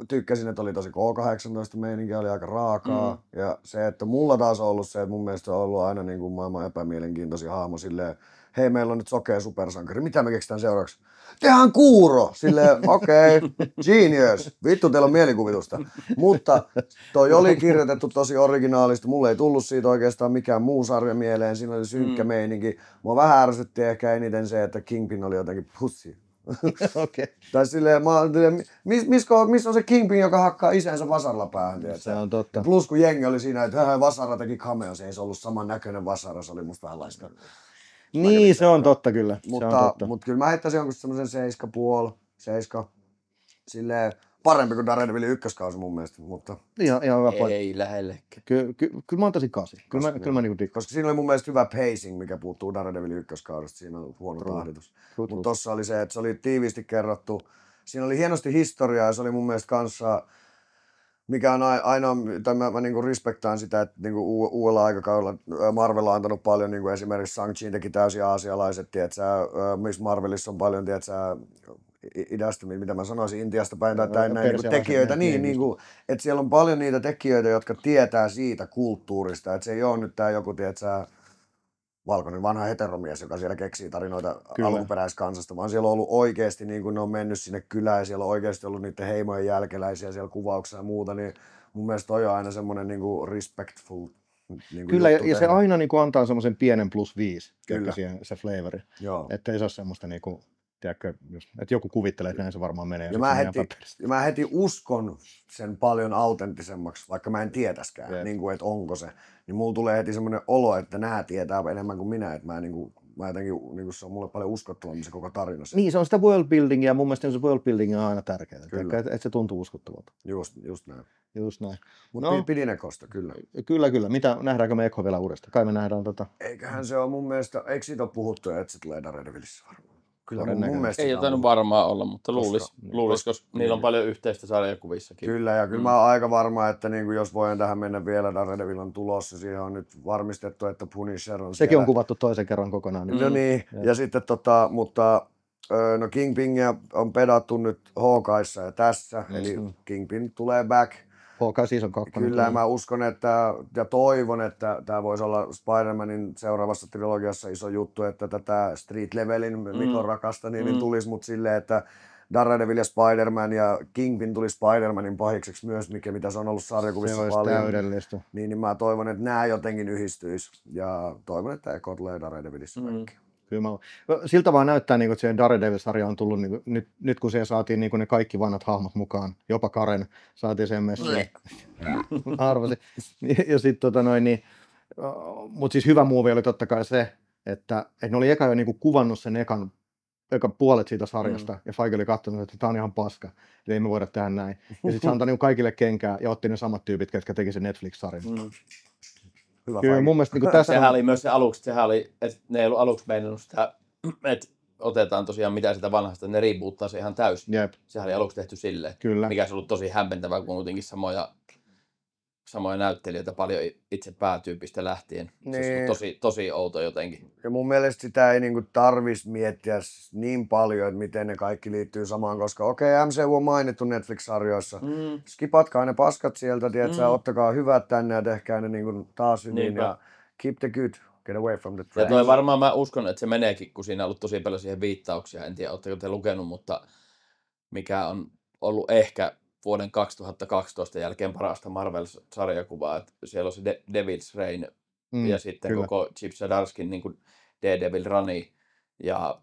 Tykkäsin, että oli tosi K-18 meininki, oli aika raakaa. Ja se, että mulla taas on ollut se, että mun mielestä on ollut aina niin kuin maailman epämielenkiintoisin hahmo silleen, hei, meillä on nyt sokea supersankari, mitä me keksitään seuraavaksi? Tehdään kuuro! Silleen, okei, genius, vittu teillä on mielikuvitusta. Mutta toi oli kirjoitettu tosi originaalista, mulle ei tullut siitä oikeastaan mikään muu sarja mieleen, siinä oli synkkä meininki. Mua vähän ärsytti ehkä eniten se, että Kingpin oli jotenkin pussy. Okay. Tai silleen, missä on se Kingpin, joka hakkaa isänsä vasaralla päähän? Se on totta. Plus kun jengi oli siinä, että vasara teki cameo, se ei se ollut saman näköinen vasara, se oli musta vähän laiska. Niin, se on totta kyllä. Mutta kyllä mä heittäisin jonkun semmoisen 7,5, 7. Silleen parempi kuin Daredevilin ykköskausi mun mielestä. Mutta... Ihan hyvä pointti. Ei lähellekään. Kyllä mä antaisin 8. Kyllä mä niinku dikkaan. Koska siinä oli mun mielestä hyvä pacing, mikä puuttuu Daredevilin ykköskaudesta. Siinä on huono tahditus. Mutta tossa oli se, että se oli tiiviisti kerrottu. Siinä oli hienosti historiaa ja se oli mun mielestä kanssa... Mikä on ainoa, tai mä niinku respektaan sitä, että niinku uudella aikakaudella Marvel on antanut paljon, niinku esimerkiksi Shang-Chi teki täysin aasialaiset, tietsä, Miss Marvelissa on paljon, tietsä, idästä, mitä mä sanoisin, Intiasta päin tai näin niinku tekijöitä, niinku, että siellä on paljon niitä tekijöitä, jotka tietää siitä kulttuurista, että se ei ole nyt tää joku, tietsä, valkoinen vanha heteromies, joka siellä keksii tarinoita alkuperäiskansasta, vaan siellä on ollut oikeasti, niin kun ne on mennyt sinne kylään ja siellä on oikeasti ollut niiden heimojen jälkeläisiä siellä kuvauksessa ja muuta, niin mun mielestä toi on aina semmoinen niin kuin respectful. Niin kyllä, ja se aina niin kuin antaa semmoisen pienen +5, siihen, se flavori. Että ei se ole semmoista niin kuin, tiedätkö, että joku kuvittelee, että näin se varmaan menee. Ja mä heti uskon sen paljon autenttisemmaksi, vaikka mä en tietäskään, niin kuin, että onko se. Niin mulla tulee heti semmoinen olo, että nää tietää enemmän kuin minä, että mä niin kuin mä jotenkin, niin se on mulle paljon uskottavampi se koko tarina. Niin, se on sitä worldbuildingia ja mun mielestä se worldbuilding on aina tärkeää, että se tuntuu uskottavalta. Just näin. Mutta pidin Ekosta, kyllä. Kyllä. Mitä, nähdäänkö me Eko vielä uudestaan? Kai me nähdään Eiköhän se ole mun mielestä, eikö siitä ole puhuttu, että se tulee Daredevilissä varmaan? Kyllä mun mielestä. Ei jotain varmaan olla, mutta luulis, koska niillä on paljon yhteistä sarjakuvissakin. Kyllä, ja kyllä mä oon aika varma, että niin kuin jos voin tähän mennä vielä, Daredevil on tulossa. Siihen on nyt varmistettu, että Punisher on sekin siellä. on kuvattu toisen kerran kokonaan. No niin, ja sitten mutta no Kingpinia on pedattu nyt Hawkeissa ja tässä, eli Kingpin tulee back. Hawkeye Season 2. Kyllä, mä uskon, että ja toivon, että tämä voisi olla Spider-Manin seuraavassa trilogiassa iso juttu, että tätä Street Levelin Mikon rakasta niin tulisi, mutta silleen, että Daredevil ja Spider-Man ja Kingpin tuli Spider-Manin pahikseksi myös, mitä se on ollut sarjakuvissa paljon. Täydellistä. Niin mä toivon, että nämä jotenkin yhdistyisi ja toivon, että Eko tulee Daredevilissa kaikki. Kyllä siltä vaan näyttää, että se Daredevil-sarja on tullut, nyt kun siihen saatiin ne kaikki vanhat hahmot mukaan, jopa Karen saatiin sen messiin. Arvasin. Ja sitten mutta siis hyvä muuvi oli totta kai se, että ne oli eka jo kuvannut sen ekan puolet siitä sarjasta, ja Feige oli katsonut, että tämä on ihan paska, että ei me voida tehdä näin. Ja sitten se antoi kaikille kenkää ja otti ne samat tyypit, ketkä teki sen Netflix-sarjan. Hyvä kyllä mun mielestä tässä sehän oli myös se aluksi, että ne ei ollut aluksi meinannut sitä, että otetaan tosiaan mitä sitä vanhasta, ne reboottaa se ihan täysin. Jep. Sehän oli aluksi tehty silleen, kyllä. Mikä se ollut tosi hämmentävää, kun kuitenkin samoja näyttelijöitä paljon itse päätyypistä lähtien. Niin. Se on tosi outo jotenkin. Ja mun mielestä sitä ei tarvitsisi miettiä niin paljon, että miten ne kaikki liittyy samaan, koska MCU on mainittu Netflix-sarjoissa. Skipatkaa ne paskat sieltä, ottakaa hyvät tänne ja tehkää ne taas hyvin ja keep the good, get away from the trash. Ja toi varmaan mä uskon, että se meneekin, kun siinä on ollut tosi paljon siihen viittauksia. En tiedä, oletteko te lukenut, mutta mikä on ollut ehkä vuoden 2012 jälkeen parasta Marvel-sarjakuvaa, että siellä on se Devil's Reign ja sitten kyllä. Koko Chip Zdarskin niin kuin Daredevil rani ja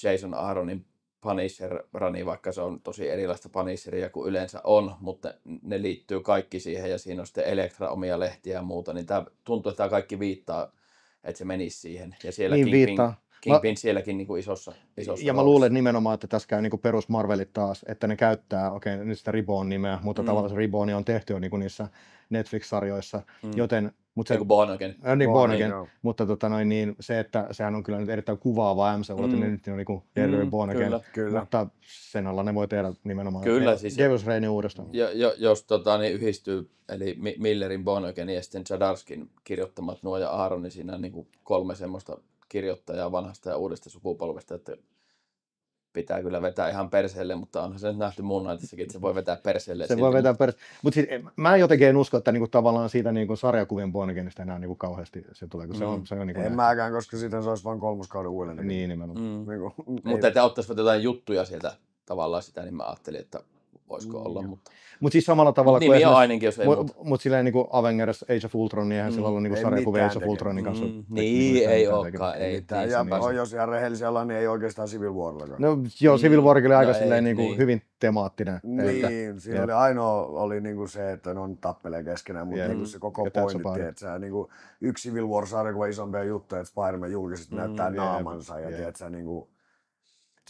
Jason Aaronin Punisher rani, vaikka se on tosi erilaista Punisheria kuin yleensä on, mutta ne liittyy kaikki siihen ja siinä on sitten Elektra omia lehtiä ja muuta, niin tämä tuntuu, että tämä kaikki viittaa, että se menisi siihen. Ja siellä niin Kingpin sielläkin isossa ja roolissa. Mä luulen nimenomaan, että tässä käy perus Marvelit taas, että ne käyttää nyt sitä Reborn-nimeä, mutta tavallaan se Reborn on tehty jo niissä Netflix-sarjoissa, joten mutta se Born Again. Born Again. Mutta se, että sehän on kyllä nyt erittäin kuvaavaa MCU:lla, että ne nyt on Daredevil Born Again. Kyllä. Mutta sen alla ne voi tehdä nimenomaan siis Devil's Reignin uudestaan. Jos niin yhdistyy, eli Millerin Born Again ja sitten Zdarskin kirjoittamat nuo ja Aaron, niin siinä on 3 semmoista kirjoittajaa vanhasta ja uudesta sukupolvesta, että pitää kyllä vetää ihan perseelle, mutta onhan se nyt nähty Moon Knightissakin, että se voi vetää perseelle. Se voi vetää perseelle. Mutta mä jotenkin en usko, että tavallaan siitä sarjakuvien Born Againista enää kauheasti se tulee, kun se on en mäkään, koska siitä se olisi vain 3. kauden uudelleen. Niin nimenomaan. Mutta että ottaisivat jotain juttuja sieltä tavallaan sitä, niin mä ajattelin, että voisiko olla, mutta siis samalla tavalla kuin nimi on ainakin, jos ei mutta silleen Avengers Age of Ultron, niin eihän sillä ollut sarjakuvia Age of Ultronin kanssa. Niin, ei olekaan. Ja jos ihan rehellisiä ollaan, niin ei oikeastaan Civil Warllakaan. No joo, Civil War oli aika silleen hyvin temaattinen. Niin, siinä oli ainoa se, että ne on tappelee keskenään, mutta se koko pointti, että yksi Civil War-sarjakuva isompia juttuja, että Spider-Man julkisesti näyttää naamansa ja tiedätkö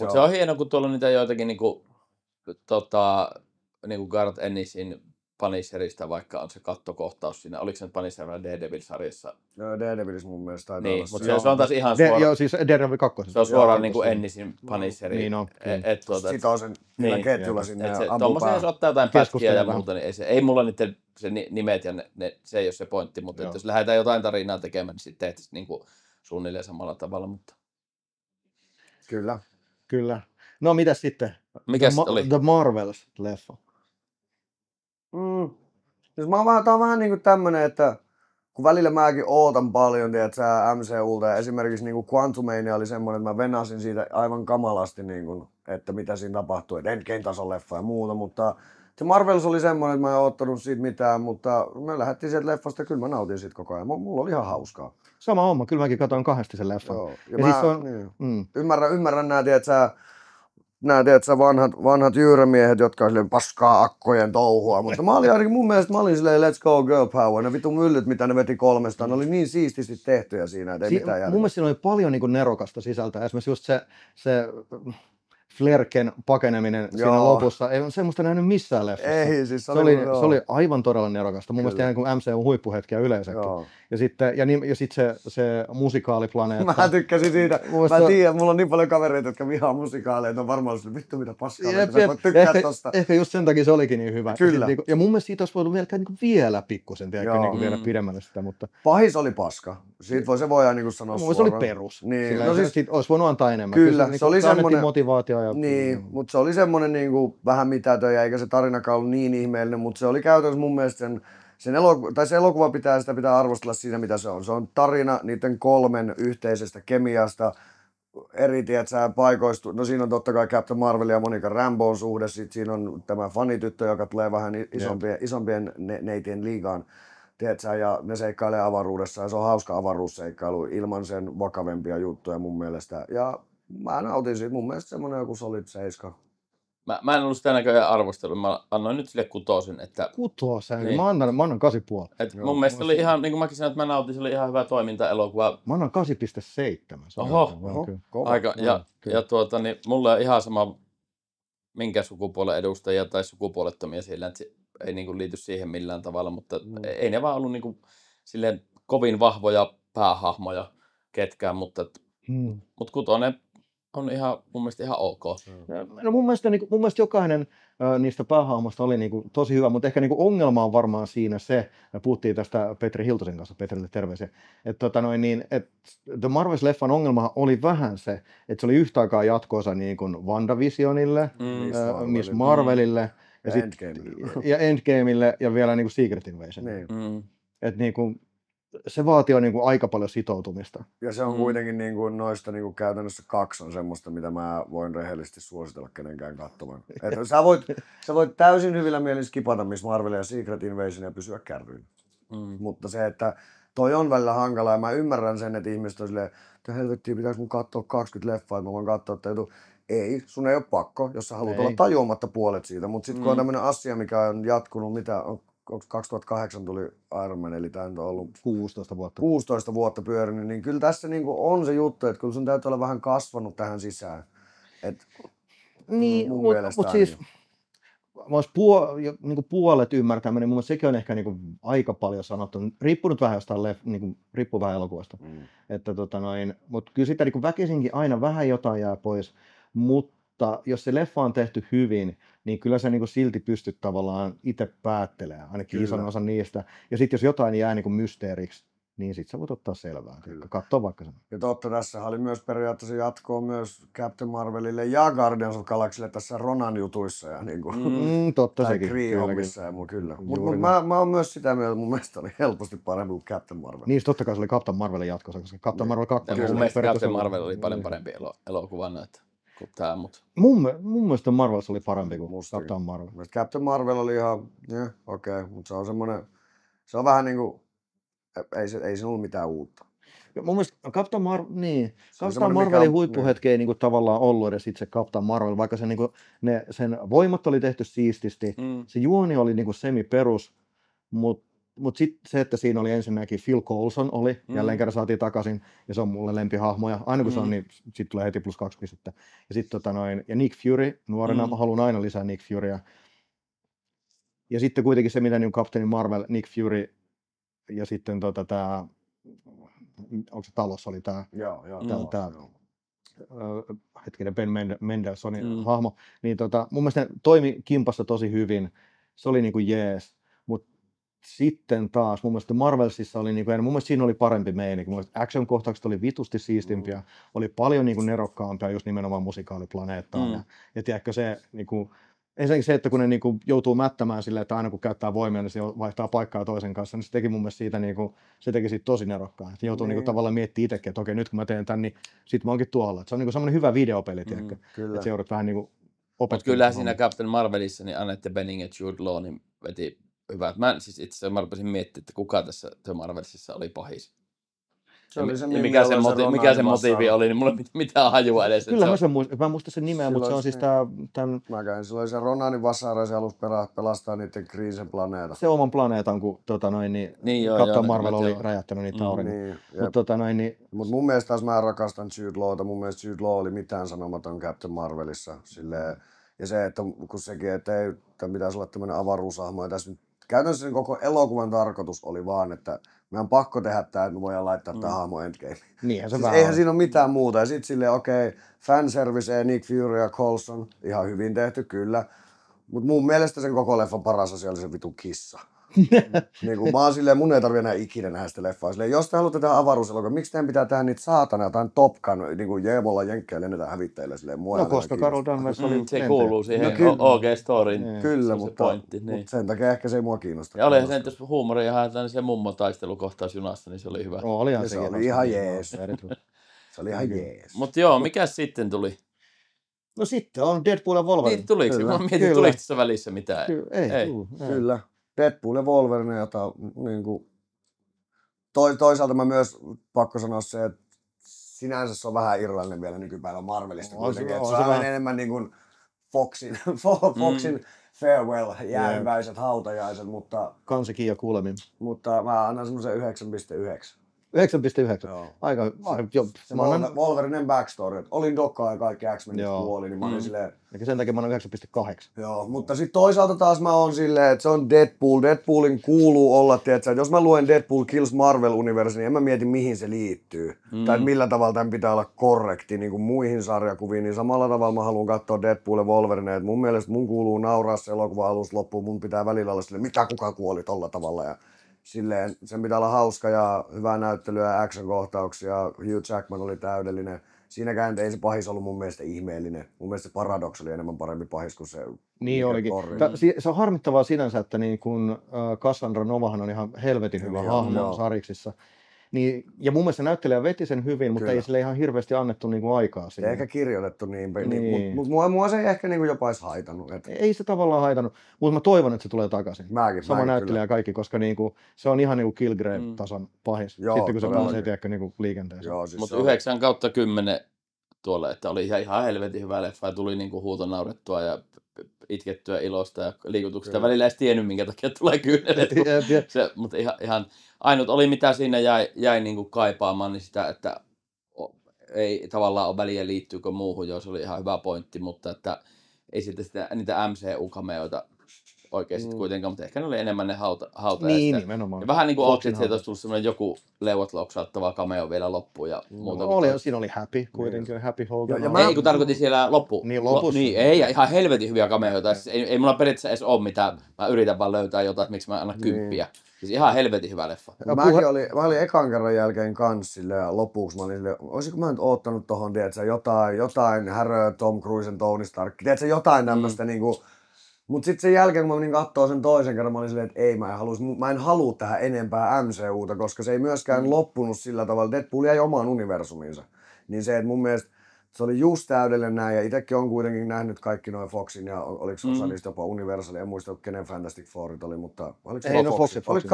mutta se on hieno, kun tuolla on niitä joitakin niin kuin Garth Ennisin Punisherista, vaikka on se kattokohtaus siinä. Oliko se nyt Punisher vai Daredevil-sarjassa? Daredevilissä mun mielestä taitaa olla. Mutta se on taas ihan suoraan. Joo, siis Daredevil 2. Se on suoraan niin kuin Ennisin Punisheri. Niin on. Sitoo sen ketjulla sinne ja ampuu tuommoisen, jos ottaa jotain pätkiä ja muuta, niin ei mulla niiden se nimet ja se ei ole se pointti, mutta jos lähdetään jotain tarinaa tekemään, niin sitten tehtäisiin niin kuin suunnilleen samalla tavalla. Mutta Kyllä. No mitäs sitten? Mikäs oli? The Marvels-leffa. Tää on vähän niinku tämmönen, että kun välillä mäkin ootan paljon, tiedätkö, MCUlta ja esimerkiksi niinku Quantumania oli semmoinen, että mä venasin siitä aivan kamalasti, niinku, että mitä siinä tapahtui, että Endgame-tason leffa ja muuta, mutta se Marvels oli semmoinen, että mä en oottanut siitä mitään, mutta me lähdettiin sieltä leffasta ja kyllä mä nautin siitä koko ajan. Mulla oli ihan hauskaa. Sama homma, kyllä mäkin katsoin 2 sen leffan. Joo. Ja mä ymmärrän nää, tiedätkö, nämä tiedätkö, vanhat jyyremiehet, jotka on paskaa akkojen touhua, mutta mä olin ainakin mun mielestä, silleen let's go girl power, ne vitun myllyt, mitä ne veti 300, ne oli niin siististi tehtyjä siinä, että ei mitään järkeä. Mun mielestä siinä oli paljon niin kuin nerokasta sisältöä, esimerkiksi just se Flerken pakeneminen siinä lopussa, ei semmoista nähnyt missään leffassa. Ei, siis se oli aivan todella nerokasta. Mun mielestä ihan kuin MCU-huippuhetkiä yleensäkin. Ja sitten se musikaaliplaneetta. Mä tykkäsin siitä. Mä tiedän, mulla on niin paljon kavereita, jotka vihaa musikaaleja, että on varmaan ollut, vittu mitä paskaa, tykkää tosta. Ehkä just sen takia se olikin niin hyvä. Kyllä. Ja mun mielestä siitä olisi voinut vielä pikkusen, vielä pidemmälle sitä. Mutta... Pahis oli paska. Siitä se voidaan niin sanoa suoraan. Se oli perus. Niin. No siis, olisi voinut antaa enemmän. Kyllä, se oli semmoinen motivaatio. Niin, mutta se oli semmoinen niinku vähän mitätön ja eikä se tarinakaan ollut niin ihmeellinen, mutta se oli käytännössä mun mielestä se elokuva pitää arvostella siinä mitä se on. Se on tarina niiden 3 yhteisestä kemiasta, eri paikoista. No siinä on totta kai Captain Marvel ja Monica Rambeaun suhde, sitten siinä on tämä fanityttö, joka tulee vähän isompien neitien liigaan. Tiedätkö, ja ne seikkailee avaruudessa ja se on hauska avaruusseikkailu ilman sen vakavempia juttuja mun mielestä. Ja mä nautin siitä, mun mielestä semmonen joku solid 7. Mä en ollut sitä näköjään arvostelua, mä annoin nyt sille 6. Että... 6? Niin. Mä annan 8,5. Mun mielestä oli ihan, niin kuin mäkin sanoin, että mä nautin, se oli ihan hyvä toiminta-elokuva. Mä annan 8,7. Oho. Aika, ja niin, mulle on ihan sama, minkä sukupuolen edustajia tai sukupuolettomia siellä, että se ei niin kuin liity siihen millään tavalla, mutta ei ne vaan ollut niin kuin, silleen kovin vahvoja päähahmoja ketkään, mutta 6 on ihan, mun mielestä ihan ok. No mun mielestä jokainen niistä päähahmoista oli niinku tosi hyvä, mutta ehkä niinku ongelma on varmaan siinä se, me puhuttiin tästä Petri Hiltosen kanssa, Petrille terveisiä, että The Marvels-leffan ongelma oli vähän se, että se oli yhtä aikaa jatko-osa niin kuin WandaVisionille, Miss Marvelille ja Endgameille ja vielä niinku Secret Invasionille. Että niinku se vaatii niinku aika paljon sitoutumista. Ja se on kuitenkin niinku noista niinku käytännössä 2 on semmoista, mitä mä voin rehellisesti suositella kenenkään katsomaan. Että sä voit täysin hyvillä mielin skipata Miss Marvelia ja Secret Invasion ja pysyä kärryillä. Mutta se, että toi on välillä hankalaa ja mä ymmärrän sen, että ihmiset on silleen, että helvettiä, pitääkö mun katsoa 20 leffaa, että mä voin katsoa joku. Ei, sun ei ole pakko, jos sä haluat olla tajuamatta puolet siitä. Mutta sitten kun on tämmönen asia, mikä on jatkunut, mitä 2008 tuli Iron Man, eli tämä on ollut 16 vuotta pyörinyt, niin kyllä tässä niinku on se juttu, että kyllä sun täytyy olla vähän kasvanut tähän sisään. Niin, mutta siis niinku puolet ymmärtäminen, mun mielestä sekin on ehkä niinku aika paljon sanottu, riippuu vähän jostain niinku, riippuu vähän elokuvasta. Mutta kyllä sitä niinku väkisinkin aina vähän jotain jää pois, mutta jos se leffa on tehty hyvin, niin kyllä sä niinku silti pystyt tavallaan itse päättelemään, ainakin ison osan niistä. Ja sitten jos jotain jää niinku mysteeriksi, niin sit sä voit ottaa selvää. Katso vaikka sen. Ja totta, tässä oli myös periaatteessa jatkoa myös Captain Marvelille ja Guardians of Galaxylle tässä Ronan jutuissa ja niinku totta sekin. Kree-hommissa ja kyllä. Mutta mä oon myös sitä mieltä, mun mielestä oli helposti parempi kuin Captain Marvel. Niin, totta kai se oli Captain Marvelin jatkossa, koska Captain Marvel 2. Mun mielestä Captain Marvel oli paljon parempi elokuvana. Tää, mut. Mun mielestä Marvels oli parempi kuin Captain Marvel. Captain Marvel oli ihan, okei, mutta se on semmoinen, se on vähän niinku, ei se ollut mitään uutta. Ja mun mielestä Captain Marvelin huippuhetki ei niinku tavallaan ollut edes itse Captain Marvel, vaikka se niinku, sen voimat oli tehty siististi, se juoni oli niinku semi-perus, mutta sitten se, että siinä oli ensinnäkin Phil Coulson jälleen kerran saatiin takaisin, ja se on mulle lempihahmoja. Aina kun se on, niin sitten tulee heti +2 pistettä. Ja sitten ja Nick Fury, nuorena mä haluan aina lisää Nick Furyä. Ja sitten kuitenkin se, mitä niin Captain Marvel, Nick Fury, ja sitten tämä, onko se Talos oli tämä, hetkinen Ben Mendelsonin hahmo, niin mun mielestä ne toimi kimpassa tosi hyvin. Se oli niinku jees, mutta sitten taas mun mielestä Marvelsissa oli niinku, mun mielestä siinä oli parempi meininki. Mun mielestä action-kohtaukset oli vitusti siistimpiä, oli paljon niinku nerokkaampia just nimenomaan musikaaliplaneettaan. Ja tiedätkö se niinku, ensinnäkin se, että kun ne niinku joutuu mättämään silleen, että aina kun käyttää voimia, niin se vaihtaa paikkaa toisen kanssa, niin se teki mun mielestä siitä niinku, se teki siitä tosi nerokkaan. Se joutuu niinku tavallaan miettimään itsekin, että okei, nyt kun mä teen tän, niin sit mä oonkin tuolla. Et se on niinku semmoinen hyvä videopeli, tiedätkö? Että se joudut vähän niinku opettamaan. Mutta kyllähän siinä Captain Marvelissa, niin Annette Bening ja Jude Law niin veti hyvä. Mä siis itse asiassa mä rupesin miettimään, että kuka tässä The Marvelsissa oli pahis. mikä se motiivi oli, niin mulla ei mitään hajua edes. Kyllä mä muistan sen nimeä, mutta se on siis tämän... Silloin se Ronanin Vassara, se halusi pelastaa niiden kriisin planeetan. Se oman planeetan, kun Captain Marvel oli räjähtänyt niitä aurinkoja. Mutta mun mielestä taas mä rakastan Jude Lawta. Mun mielestä Jude Law oli mitään sanomaton Captain Marvelissa. Ja se, että kun sekin, että ei pitäisi olla tämmöinen avaruushahmo. Ja tässä nyt käytännössä sen koko elokuvan tarkoitus oli vaan, että meidän on pakko tehdä tää, että me voidaan laittaa tää hahmo Endgameen. Niinhän se siis eihän siinä ole mitään muuta. Ja sit silleen, fanservice, Nick Fury ja Coulson, ihan hyvin tehty, kyllä. Mut mun mielestä sen koko leffan paras asia oli se vitun kissa. Niin kun mä oon silleen, mun ei tarvitse enää ikinä nähdä sitä leffaa. Silleen, jos te haluatte tehdä avaruuselokuvia, miksi teidän pitää tehdä niitä saatana jotain Top Gun, niin kuin Jeemolla jenkkejä lennetään hävittäjille silleen. No koska Carol Danvers oli... Se kuuluu siihen OG-storiin. Kyllä, mutta sen takia ehkä se ei mua kiinnosta. Ja olihan se, jos huumoria haetaan, niin se mummo taistelukohtaus junasta, niin se oli hyvä. Olihan se oli ihan jees. Se oli ihan jees. Mut joo, mikäs sitten tuli? No sitten on Deadpool ja Wolverine. Niin tuliko se? Mä mietin, tuliko tässä välissä mitään. Ei. Kyllä. Deadpool ja Wolverine, jota niinku... Toisaalta mä myös pakko sanoa se, että sinänsä se on vähän irrallinen vielä nykypäivänä Marvelista kuitenkin. Se on vähän enemmän niinku Foxin farewell, jäähyväiset hautajaiset, mutta... Kansikin ja kuulemin. Mutta mä annan semmoisen 9,9. 9,9. Aika Wolverinen backstory. Olin Dokkaa ja kaikki X-Menit kuoli, niin mä olin silleen... Eikä sen takia mä olen 9,8. Joo, mutta sitten toisaalta taas mä oon silleen, että se on Deadpool. Deadpoolin kuuluu olla, tietsä, että jos mä luen Deadpool Kills Marvel-universe, niin en mä mieti mihin se liittyy. Tai millä tavalla tämän pitää olla korrekti niin kuin muihin sarjakuviin, niin samalla tavalla mä haluan katsoa Deadpool ja Wolverine. Että mun mielestä mun kuuluu nauraa se elokuva alusta loppuun, mun pitää välillä olla silleen, mitä kuka kuoli tolla tavalla. Ja silleen, sen pitää olla hauska ja hyvää näyttelyä ja action-kohtauksia. Hugh Jackman oli täydellinen. Siinäkään ei se pahis ollut mun mielestä ihmeellinen. Mun mielestä se Paradox oli enemmän parempi pahis kuin se. Niin olikin. Se on harmittavaa sinänsä, että niin kun Cassandra Novahan on ihan helvetin hyvä hahmo Sariksissa. Niin, ja mun mielestä näyttelijä veti sen hyvin, mutta ei sille ihan hirveästi annettu niinku aikaa siihen. Eikä kirjoitettu niin. Mutta mua se ei ehkä niinku jopa edes haitannut. Ei se tavallaan haitannut, mutta mä toivon, että se tulee takaisin. Sama näyttelijä kaikki, koska niinku, se on ihan niinku Kilgrave-tason pahis. Sitten kun se pääsee tiedäkö niinku liikenteeseen. Siis mutta 9/10 tuolla, että oli ihan helvetin hyvä leffa ja tuli niinku huutonaurettua ja itkettyä ilosta ja liikutuksesta. Ja välillä ei tiennyt, minkä takia tulee kyynelet. Mutta ihan ainut oli, mitä siinä jäi niinku kaipaamaan, niin sitä, että ei tavallaan ole väliä liittyykö muuhun, jos oli ihan hyvä pointti, mutta että ei sitten niitä MCU-kameoita oikein kuitenkaan, mutta ehkä ne oli enemmän ne hautajaiset. Niin, nimenomaan. Ja vähän niin kuin ootsit, että olisi tullut semmoinen joku leuat loksauttava cameo vielä loppuun ja muuta. Siinä oli Happy kuitenkin, Happy Hogan. Ei kun tarkoitin siellä lopussa. Niin lopussa. Ei, ja ihan helvetin hyviä cameoita. Siis ei mulla periaatteessa edes ole mitään, mä yritän vaan löytää jotain, että miksi mä annan 10. Siis ihan helvetin hyvä leffa. Mä olin ekan kerran jälkeen kans silleen, ja lopuksi mä olin silleen, olisiko mä nyt oottanut tohon, tiedätkö, jotain Häröä, Tom Cruisen, Tony Stark, tiedätkö, jotain tämmöstä niinku. Mut sit sen jälkeen, kun mä menin kattoo sen toisen kerran, mä olin silleen, että ei, mä en halua tähän enempää MCUta, koska se ei myöskään loppunut sillä tavalla. Deadpool jäi omaan universumiinsa. Niin se, että mun mielestä se oli just täydellinen näin, ja itsekin on kuitenkin nähnyt kaikki noin Foxin, ja oliko osa niistä jopa Universal, en muista kenen Fantastic Fourit oli, mutta oliko se Foxin?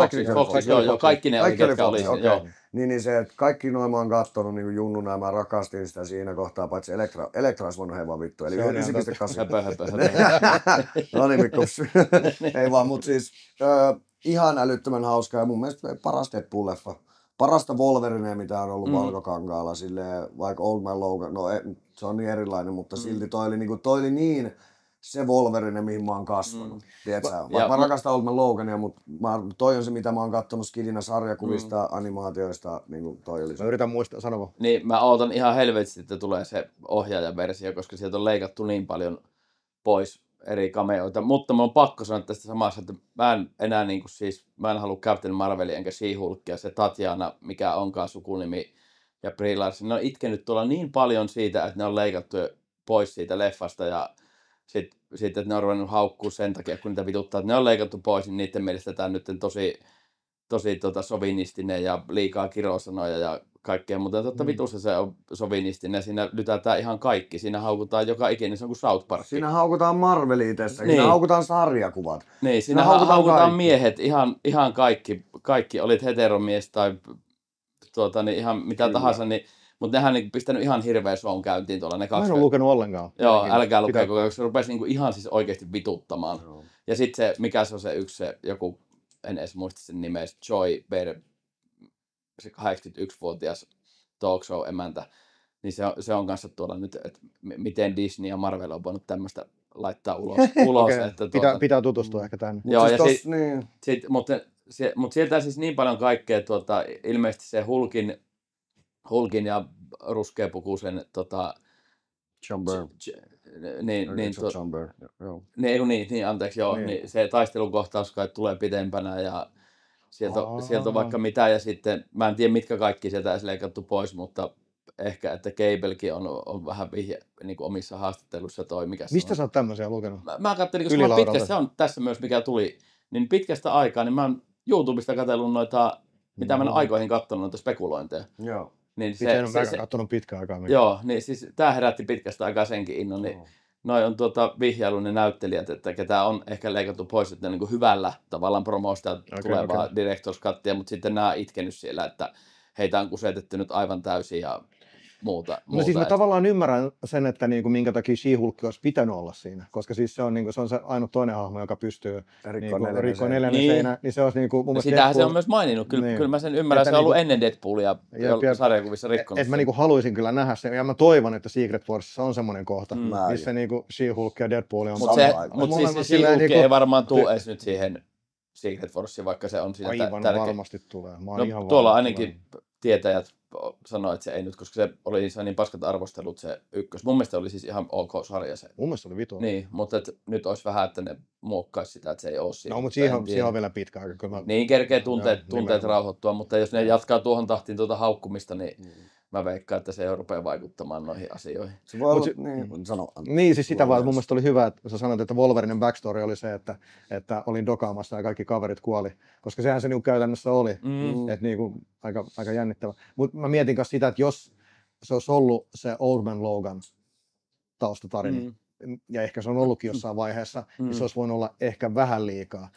Kaikki ne oli, ketkä oli. Niin se, että kaikki noin mä oon kattonut niin junnuna, ja mä rakastin sitä siinä kohtaa, paitsi Elektra olisi voinut heivaa vittu, eli 9,8. No niin, Mikko. Ei vaan, mutta siis ihan älyttömän hauska, ja mun mielestä paras Deadpool-leffa. Parasta Wolverinea, mitä on ollut Valkokankaalla, silleen, vaikka Old Man Logan, no se on niin erilainen, mutta silti toi oli niin se Wolverine, mihin mä oon kasvanut. Tiedätkö? Mä rakastan Old Man Logania, mutta toi on se, mitä mä oon kattonut skidinä sarjakuvista, animaatioista, niin kuin toi oli se. Mä yritän muistaa sanoa. Niin, mä ootan ihan helvetisti, että tulee se ohjaajaversio, koska sieltä on leikattu niin paljon pois eri cameoita, mutta mun on pakko sanoa tästä samassa, että mä en enää niinku siis, mä en halua Captain Marvelia enkä She-Hulkia, se Tatiana, mikä onkaan sukunimi, ja Brie Larson, ne on itkenyt tuolla niin paljon siitä, että ne on leikattu pois siitä leffasta, ja sitten että ne on ruvennut haukkuu sen takia, kun niitä vituttaa, että ne on leikattu pois, niin niiden mielestä tämä on nyt tosi sovinistinen ja liikaa kirosanoja ja kaikkea, mutta totta vitussa se on sovinistinen, siinä lytätään ihan kaikki, siinä haukutaan joka ikinen, se on kuin South Park. Siinä haukutaan Marvelia tässä, siinä haukutaan sarjakuvat. Niin, siinä haukutaan miehet, ihan kaikki olit heteromies tai niin ihan mitä tahansa, niin, mutta nehän niin pistänyt ihan hirveä shown käyntiin tuolla ne 2. Mä en ole lukenut ollenkaan. Joo, älkää lukeko, koska se rupesi niin ihan siis oikeasti vituttamaan. Joo. Ja sitten se, mikä se on se yksi, se joku, en edes muista sen nimeä, Joy Bear, se 81-vuotias talk show emäntä, niin se on kanssa tuolla nyt, että miten Disney ja Marvel on voinut tämmöistä laittaa ulos. Okay. Että pitää tutustua ehkä tänne. Joo, ja mutta sieltä siis niin paljon kaikkea, ilmeisesti se Hulkin ja ruskeapukuisen John Byrne. Niin, anteeksi, joo. Niin se taistelukohtaus kai tulee pitempänä ja sieltä on vaikka mitä ja sitten, mä en tiedä mitkä kaikki sieltä edes leikattu pois, mutta ehkä, että Cablekin on vähän vihje niin omissa haastatteluissa toi, mikä se mistä on. sä oot tämmöisiä lukenut? Mä katselin, koska se on tässä myös mikä tuli, niin pitkästä aikaa, niin mä oon YouTubesta katsellut noita, mitä mä en aikoihin katsonut, noita spekulointeja. Joo. Niin en ole katsonut pitkään aikaa. Joo, niin siis tää herätti pitkästä aikaa senkin innon, niin noi on vihjailu ne näyttelijät, että ketä on ehkä leikattu pois, että niin kuin hyvällä tavallaan promoosta tulevaa Director's Cuttia, mutta sitten nämä itkenyt siellä, että heitä on kusetettu nyt aivan täysin ja muuta. No siis mä tavallaan ymmärrän sen, että niinku, minkä takia She-Hulk olisi pitänyt olla siinä, koska siis se on se ainut toinen hahmo, joka pystyy rikkoa neljännen seinä, niin se olisi niinku mun mielestä sitähän se on myös maininnut, kyllä mä sen ymmärrän, se on ollut ennen Deadpoolia sarjakuvissa rikkonut. Että mä niinku haluaisin kyllä nähdä sen, ja mä toivon, että Secret Forceissa on semmoinen kohta, missä niinku She-Hulk ja Deadpool on samaa. Mutta siis She-Hulk ei varmaan tule edes nyt siihen Secret Forceen, vaikka se on siinä tärkeä. Aivan varmasti tulee. Tuolla ainakin tietäjät sanoi, että se ei nyt, koska se oli niin paskat arvostelut se ykkös. Mun mielestä oli siis ihan ok sarja se. Mun mielestä oli vitu. Niin, mutta nyt olisi vähän, että ne muokkaisi sitä, että se ei ole siinä. No, mutta siihen on vielä pitkä aika. Niin, kerkee tunteet rauhoittua, mutta jos ne jatkaa tuohon tahtiin tuota haukkumista, niin mä veikkaan, että se ei rupea vaikuttamaan noihin asioihin. Se voi niin, siis sitä vaan, mun mielestä oli hyvä, että sä sanoit, että Wolverinen backstory oli se, että olin dokaamassa ja kaikki kaverit kuoli, koska sehän se niinku käytännössä oli, että niinku aika jännittävä. Mutta mä mietin kanssa sitä, että jos se olisi ollut se Old Man Logan taustatarina, ja ehkä se on ollutkin jossain vaiheessa, niin se olisi voinut olla ehkä vähän liikaa.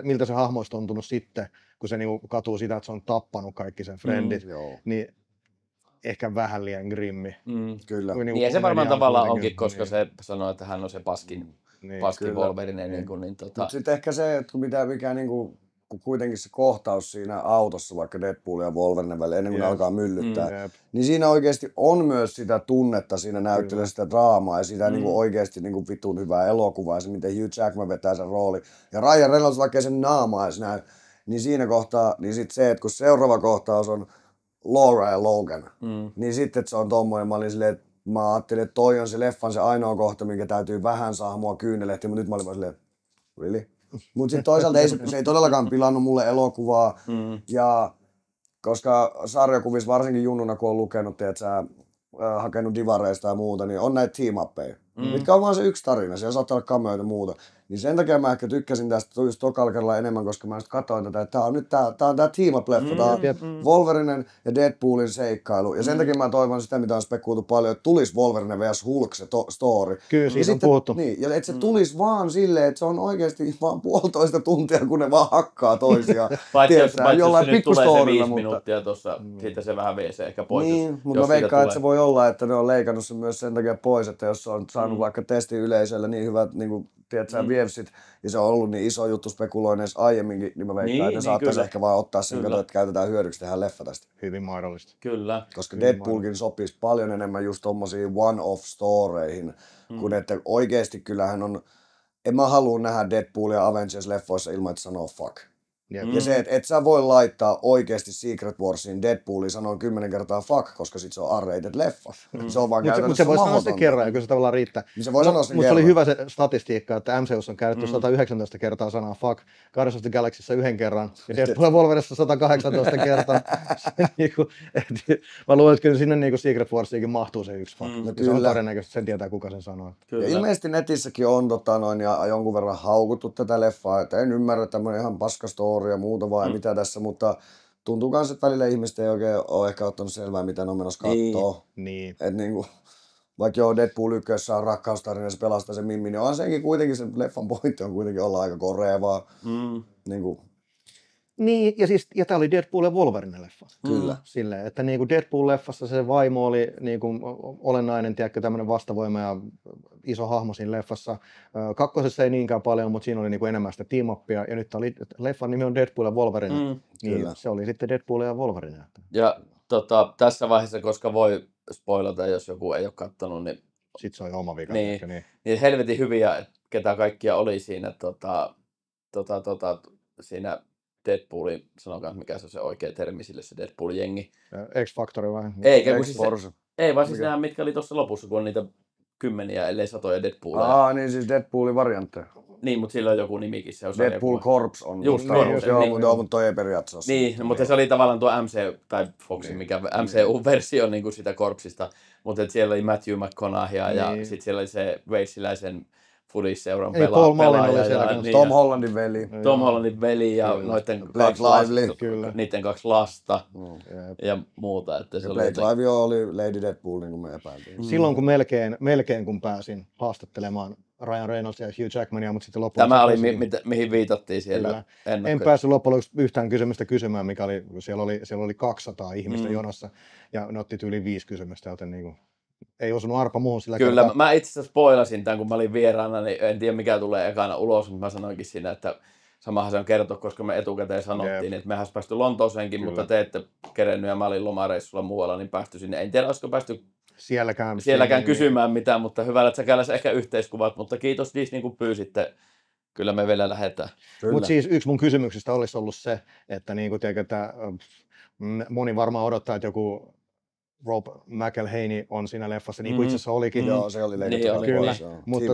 Miltä se hahmo olisi tuntunut sitten, kun se niinku katuu sitä, että se on tappanut kaikki sen friendit, niin ehkä vähän liian grimmi. Kyllä. Niin ja se varmaan tavallaan onkin, koska se sanoo, että hän on se paskin Wolverine. Mutta sitten ehkä se, että mikä niinku, kun kuitenkin se kohtaus siinä autossa, vaikka Deadpool ja Wolverine välillä, ennen kuin ne alkaa myllyttää, niin siinä oikeasti on myös sitä tunnetta siinä näyttelyssä, sitä draamaa ja sitä niinku oikeasti niinku vitun hyvää elokuvaa ja se, miten Hugh Jackman vetää sen rooli. Ja Ryan Reynolds, vaikka ei sen naamaa edes näy, niin siinä kohtaa, niin sitten se, että kun seuraava kohtaus on Laura ja Logan, niin sitten että se on tommoinen, mä olin silleen, että mä ajattelin, että toi on se leffan se ainoa kohta, minkä täytyy vähän saada mua kyynelehtiä, mutta nyt mä olin vaan silleen, really? Mutta sitten toisaalta se ei todellakaan pilannut mulle elokuvaa, ja koska sarjakuvissa varsinkin junnuna, kun on lukenut, tiedätkö, hakenut divareista ja muuta, niin on näitä team-appeja, mitkä on vaan se yksi tarina, siellä saattaa olla cameoita ja muuta. Niin sen takia mä ehkä tykkäsin tästä just tokalla kerralla enemmän, koska mä just katsoin tätä, että tää on tää team-up-leffa, tää on Wolverinen ja Deadpoolin seikkailu. Ja sen takia mä toivon sitä, mitä on spekuiltu paljon, että tulisi Wolverine vs. Hulk se story. Kyllä, siitä on puhuttu. Niin, ja että se tulisi vaan silleen, että se on oikeasti vaan 1,5 tuntia, kun ne vaan hakkaa toisiaan. Paitsi jos se nyt tulee se 5 minuuttia tuossa, siitä se vähän vie se ehkä pois. Niin, mutta mä veikkaan, että se voi olla, että ne on leikannut sen myös sen takia pois, että jos on saanut vaikka testiyleisöllä niin hyvät niin tiedätkö, vievsit, ja se on ollut niin iso juttu spekuloineissa aiemminkin, niin mä veikkaan, että ne saattaisi ehkä vaan ottaa sen, että käytetään hyödyksi, tehdään leffa tästä. Hyvin mahdollista. Kyllä. Koska hyvin Deadpoolkin sopisi paljon enemmän just tommosiin one-off-storeihin, kun että oikeesti kyllähän on, en mä halua nähdä Deadpoolia Avengers-leffoissa ilman, että sanoo fuck. Ja se, että et sä voi laittaa oikeesti Secret Warsiin Deadpooliin sanoin 10 kertaa fuck, koska sit se on R-rated leffa. Se on vaan käytännössä Mutta se voi sanoa se kerran, ja kyllä se tavallaan riittää. Niin se voi sanoa sen kerran. Mutta se oli hyvä se statistiikka, että MCU:ssa on käytetty 119 kertaa sanaa fuck, Guardians of the Galaxyssa 1 kerran, ja Deadpool Wolverinessa 118 kertaa. Mä luulen, että kyllä sinne niinku Secret Warsiinkin mahtuu se yksi fuck. Se on todennäköisesti, sen tietää kuka sen sanoo. Ja ilmeisesti netissäkin on ja jonkun verran haukuttu tätä leffaa, että en ymmärrä tämmönen ihan paska story ja muuta vai mitä tässä, mutta tuntuu kans, että välillä ihmiset ei oikein ole ehkä ottanut selvää, mitä ne on menossa kattoo. Niin. Et niinku, vaikka joo Deadpool 1 on rakkaustarina, se pelastaa sen Mimmi, niin onhan senkin kuitenkin, sen leffan pointti on kuitenkin olla aika koreavaa. Niinku, Niin, ja tämä oli Deadpool ja Wolverine-leffa. Kyllä. Silleen, että niin kuin Deadpool-leffassa se vaimo oli niin kuin olennainen, tiedätkö, tämmöinen vastavoima ja iso hahmo siinä leffassa. Kakkosessa ei niinkään paljon, mutta siinä oli niin kuin enemmän sitä team-upia. Ja nyt oli, leffan nimi on Deadpool ja Wolverine. Niin se oli sitten Deadpool ja Wolverine. Ja tässä vaiheessa, koska voi spoilata, jos joku ei ole katsonut, niin sitten se on oma vika. Niin helvetin hyviä, ketä kaikkia oli siinä, siinä Deadpoolin, sanokaa mikä se on se oikea termi sille, se Deadpool-jengi. X-Factori vai? Ei, vaan siis nämä, mitkä oli tuossa lopussa, kun on niitä kymmeniä, ellei satoja Deadpoolia. Niin siis Deadpoolin variantteja. Niin, mutta sillä on joku nimikin. Se Deadpool Corps on. Just joo, mutta toi ei periaatteessa. Niin, mutta se oli tavallaan tuo tai Foxin, mikä MCU-versio niin kuin sitä Corpsista. Mutta siellä oli Matthew McConaughey ja sitten siellä oli se Walesiläisen Fudis-seuran pelaaja. Tom Hollandin veli. Tom Hollandin veli ja niiden 2 lasta ja muuta. Että se Blake Lively oli Lady Deadpool, niin kuin me epäiltiin. Silloin kun melkein kun pääsin haastattelemaan Ryan Reynolds ja Hugh Jackmania, mutta sitten loppujen tämä oli mihin viitattiin siellä. En päässyt loppujen lopuksi yhtään kysymystä kysymään, mikä oli, siellä oli 200 ihmistä jonossa ja ne otti yli 5 kysymystä, joten niin kuin, ei osunut arpa muuhun sillä Kyllä, kertaa. Mä itse asiassa spoilasin tämän, kun mä olin vieraana, niin en tiedä mikä tulee ekana ulos, mutta mä sanoinkin siinä, että samahan se on kertoa, koska me etukäteen sanottiin, että mehän olisi päästy Lontooseenkin, mutta te ette kerennyt ja mä olin lomareissulla muualla, niin päästy sinne. En tiedä, olisiko päästy sielläkään kysymään mitään, mutta hyvällä, että sä käydään ehkä yhteiskuvat, mutta kiitos Disney, kun pyysitte. Kyllä me vielä lähdetään. Mutta siis yksi mun kysymyksistä olisi ollut se, että niinku, tiedätkö, että moni varmaan odottaa, että joku Rob McElhaney on siinä leffassa, niin kuin itse asiassa olikin. Joo, se oli leikattu. Kyllä, mutta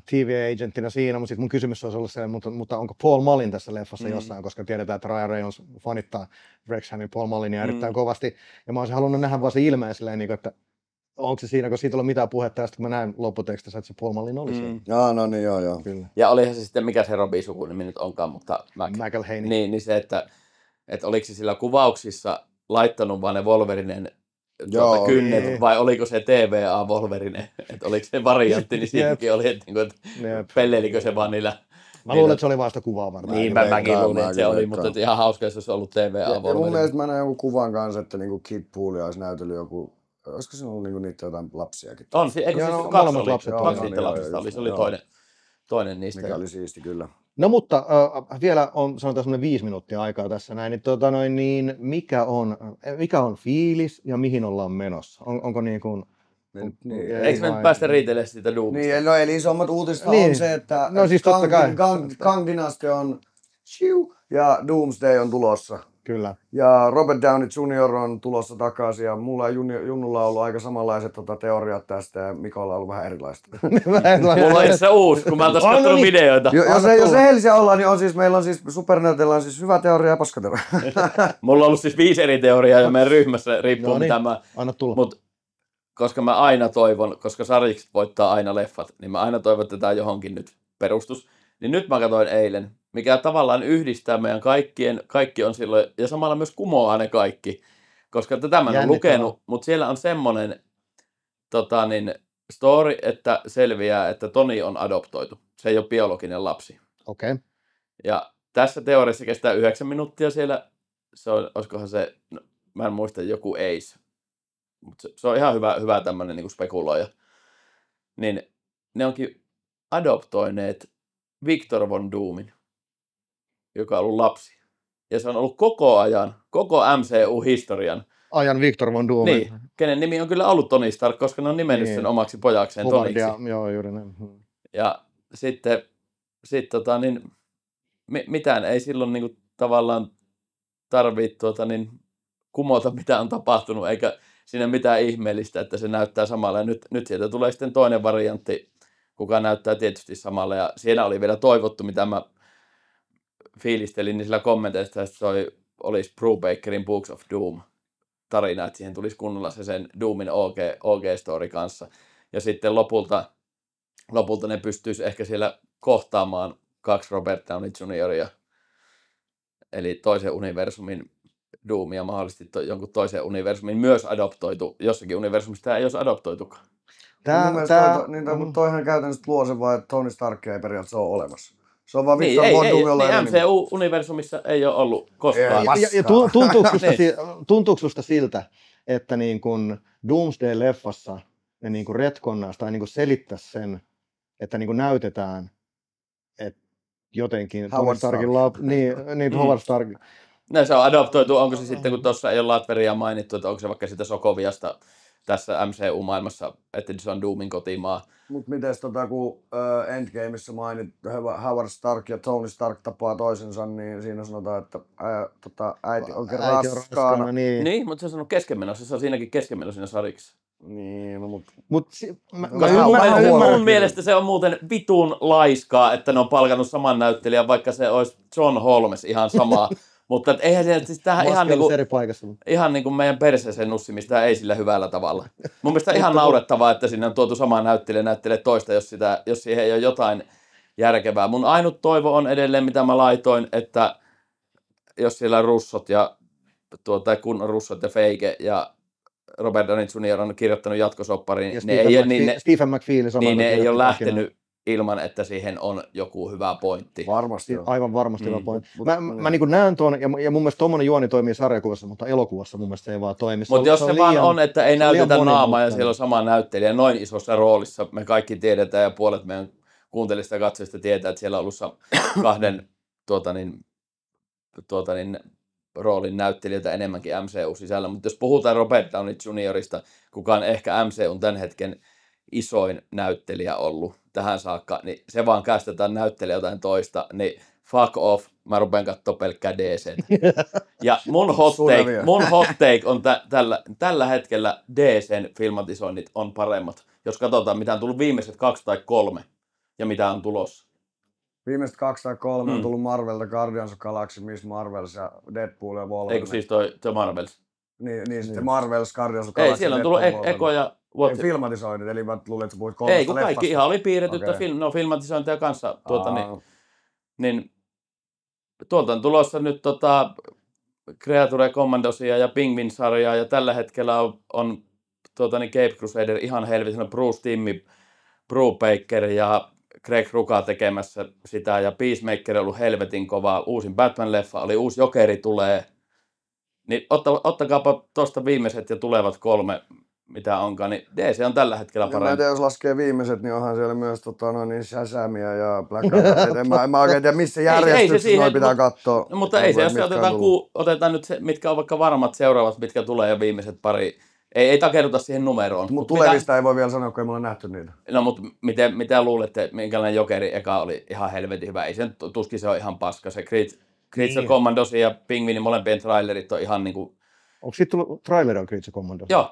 TVA-agenttina siinä, mutta mun kysymys olisi ollut se, mutta onko Paul Mullin tässä leffassa jossain, koska tiedetään, että Ryan Reynolds fanittaa Wrexhamin Paul Mullinia erittäin kovasti, ja mä olisin halunnut nähdä vaan se ilmeen silleen, että onko se siinä, kun siitä ei ole mitään puhetta, ja sitten kun mä näin lopputekstissä, että se Paul Mullin oli siellä. No niin, joo. Kyllä. Ja olihan se sitten, mikä se Robin sukunimi nyt onkaan, mutta McElhaney. Niin se, että oliko se sillä kuvauksissa laittanut vaan ne Wolverinen kynnet, vai oliko se TVA Wolverine, että oliko se variantti, niin siinäkin oli, että pelleilikö se vaan niillä. Mä luulen, että se oli vasta sitä kuvaa varmaan. Niin, mäkin luulin, että se oli, mutta ihan hauska, jos olisi ollut TVA Wolverine. Ja mun mielestä mä näin joku kuvan kanssa, että niinku Kid Poolia olisi näytellyt joku, olisiko se ollut niinku niitä jotain lapsiakin? On, eikö siis molemmat lapset? Kaksi niitä lapsista oli, se oli toinen niistä. Mikä oli siisti kyllä. No mutta vielä on sanotaan semmoinen 5 minuuttia aikaa tässä näin, niin, mikä on fiilis ja mihin ollaan menossa? Onko niin kuin... Eikö me nyt päästä riitelemään siitä Doomista? Niin, no eli isommat uutiset on se, että siis Kang Dynasty on ja Doomsday on tulossa. Kyllä. Ja Robert Downey Jr. on tulossa takaisin ja mulla ja Junnulla on ollut aika samanlaiset teoriat tästä ja Mikolla on ollut vähän erilaista. Mulla on itse uusi, kun mä oon tuossa katsonut videoita. Jos rehellisiä ollaan, niin meillä on siis Supernäytellä on siis hyvä teoria ja paskateoria. Mulla on ollut siis 5 eri teoriaa ja meidän ryhmässä riippuu mitä mä... Anna tulla. Mut, koska mä aina toivon, koska sarjikset voittaa aina leffat, niin mä aina toivon, että tää johonkin nyt perustus. Niin nyt mä katsoin eilen, mikä tavallaan yhdistää meidän kaikki on silloin, ja samalla myös kumoaa ne kaikki. Koska tätä mä en ole lukenut, mutta siellä on semmoinen story, että selviää, että Tony on adoptoitu. Se ei ole biologinen lapsi. Okei. Ja tässä teoriassa kestää 9 minuuttia siellä, olisikohan se, mä en muista, joku Ace. Mutta se on ihan hyvä tämmöinen niin kuin spekuloija. Niin ne onkin adoptoineet Victor Von Doomin, joka on ollut lapsi. Ja se on ollut koko MCU-historian. Ajan Victor Von Doomin. Niin, kenen nimi on kyllä ollut Tony Stark, koska ne on nimennyt sen omaksi pojakseen Toniksi. Joo, juuri näin. Ja sitten mitään ei silloin niin kuin, tavallaan tarvitse kumota, mitä on tapahtunut, eikä siinä mitään ihmeellistä, että se näyttää samalla. Ja nyt sieltä tulee sitten toinen variantti, kuka näyttää tietysti samalla. Ja siinä oli vielä toivottu, mitä mä fiilistelin niin sillä kommenteista, että se olisi Brubakerin Books of Doom tarina, että siihen tulisi kunnolla se sen Doomin OG-story kanssa. Ja sitten lopulta ne pystyisi ehkä siellä kohtaamaan 2 Robert Downey Jr. Eli toisen universumin Doom ja mahdollisesti jonkun toisen universumin myös adoptoitu. Jossakin universumista ei olisi adoptoitukaan. Mutta toihan käytännössä luo se vaan, että Tony Starkia ei periaatteessa ole olemassa. Se on vaan vittu niin MCU-universumissa ei ole ollut koskaan. Ja tuntuuko susta siltä, että niin kuin Doomsday-leffassa ne niin kuin retkonnaisi tai niin kuin selittäisi sen, että niin kuin näytetään, että jotenkin Howard Stark. Howard Stark. No, se on adoptoitu, onko se sitten, kun tuossa ei ole Latveria mainittu, että onko se vaikka sitä Sokoviasta tässä MCU-maailmassa, että se on Doomin kotimaa. Mutta mites kun Endgameissa mainit Howard Stark ja Tony Stark tapaa toisensa, niin siinä sanotaan, että äiti onkin raskaana. Niin, mutta se on sanonut keskenmenossa, se on siinäkin keskenmenossa siinä sarjiksi. Niin, no mun mielestä se on muuten vitun laiskaa, että ne on palkannut saman näyttelijän, vaikka se olisi John Holmes ihan sama. Mutta eihän se siis tähän ihan niin kuin meidän perseeseen nussimista ei sillä hyvällä tavalla. Mun mielestä ihan naurettavaa, että sinne on tuotu sama näyttelijä toista, jos siihen ei ole jotain järkevää. Mun ainut toivo on edelleen, mitä mä laitoin, että jos siellä Russot ja kun Russot ja Feige ja Robert Downey Jr. on kirjoittanut jatkosoppariin, Stephen McFeely niin ne ei ole lähtenyt ilman, että siihen on joku hyvä pointti. Varmasti on. Aivan varmasti hyvä pointti. Mä niin kuin näen tuon, ja mun mielestä tommonen juoni toimii sarjakuvassa, mutta elokuvassa mun mielestä se ei vaan toimi. Mutta jos se vaan on, että ei näytetä naamaa ja siellä on sama näyttelijä noin isossa roolissa, me kaikki tiedetään ja puolet meidän kuuntelijista ja katsojista tietää, että siellä on ollut kahden roolin näyttelijöitä enemmänkin MCU-sisällä. Mutta jos puhutaan Robert Downey Jr.ista, kuka on ehkä MCUn tämän hetken isoin näyttelijä ollut tähän saakka, niin se vaan kästetään näyttelijä jotain toista, niin fuck off, mä rupean katsoa pelkkää DC. Ja mun hot take on tällä hetkellä DCn filmatisoinnit on paremmat, jos katsotaan mitä on tullut viimeiset 2 tai 3 ja mitä on tulossa. Viimeiset 2 tai 3 on tullut Marvelta, Guardians of Galaxy, Miss Marvels ja Deadpool ja Wolverine. Eikö siis toi Marvels? Niin, sitten Marvels, Guardians of Galaxy. Ei, siellä on tullut Eko ja Ei, filmatisoinnit, eli mä luulen, että sä puhuit 3 Ei, kun kaikki ihan oli piirretyttä filmatisointia kanssa. Niin tuolta on tulossa nyt Creature Commandosia ja Penguin-sarjaa, ja tällä hetkellä on Cape Crusader ihan helvetin, Bruce Timmy, Brubaker ja Greg Rucka tekemässä sitä, ja Peacemaker on ollut helvetin kova, uusin Batman-leffa oli, uusi Jokeri tulee, niin ottakaapa tuosta viimeiset ja tulevat 3, mitä onkaan, niin DC on tällä hetkellä parempi. Mä en tiedä, jos laskee viimeiset, niin onhan siellä myös Shazamia ja Black Adamia. En mä oikein tiedä, missä järjestyksessä noi pitää katsoa. No, mutta ei se, jos otetaan nyt se, mitkä on vaikka varmat seuraavat, mitkä tulee ja viimeiset pari. Ei takerruta siihen numeroon. Mutta tulevista ei voi vielä sanoa, kun ei mulla nähty niitä. No, mutta mitä luulette, minkälainen Jokeri eka oli ihan helvetin hyvä? Ei sen tuskin se on ihan paska. Se Creature Commandos ja Penguinin molempien trailerit on ihan niinku... Onko siitä tullut traileri Creature Commandos? Joo.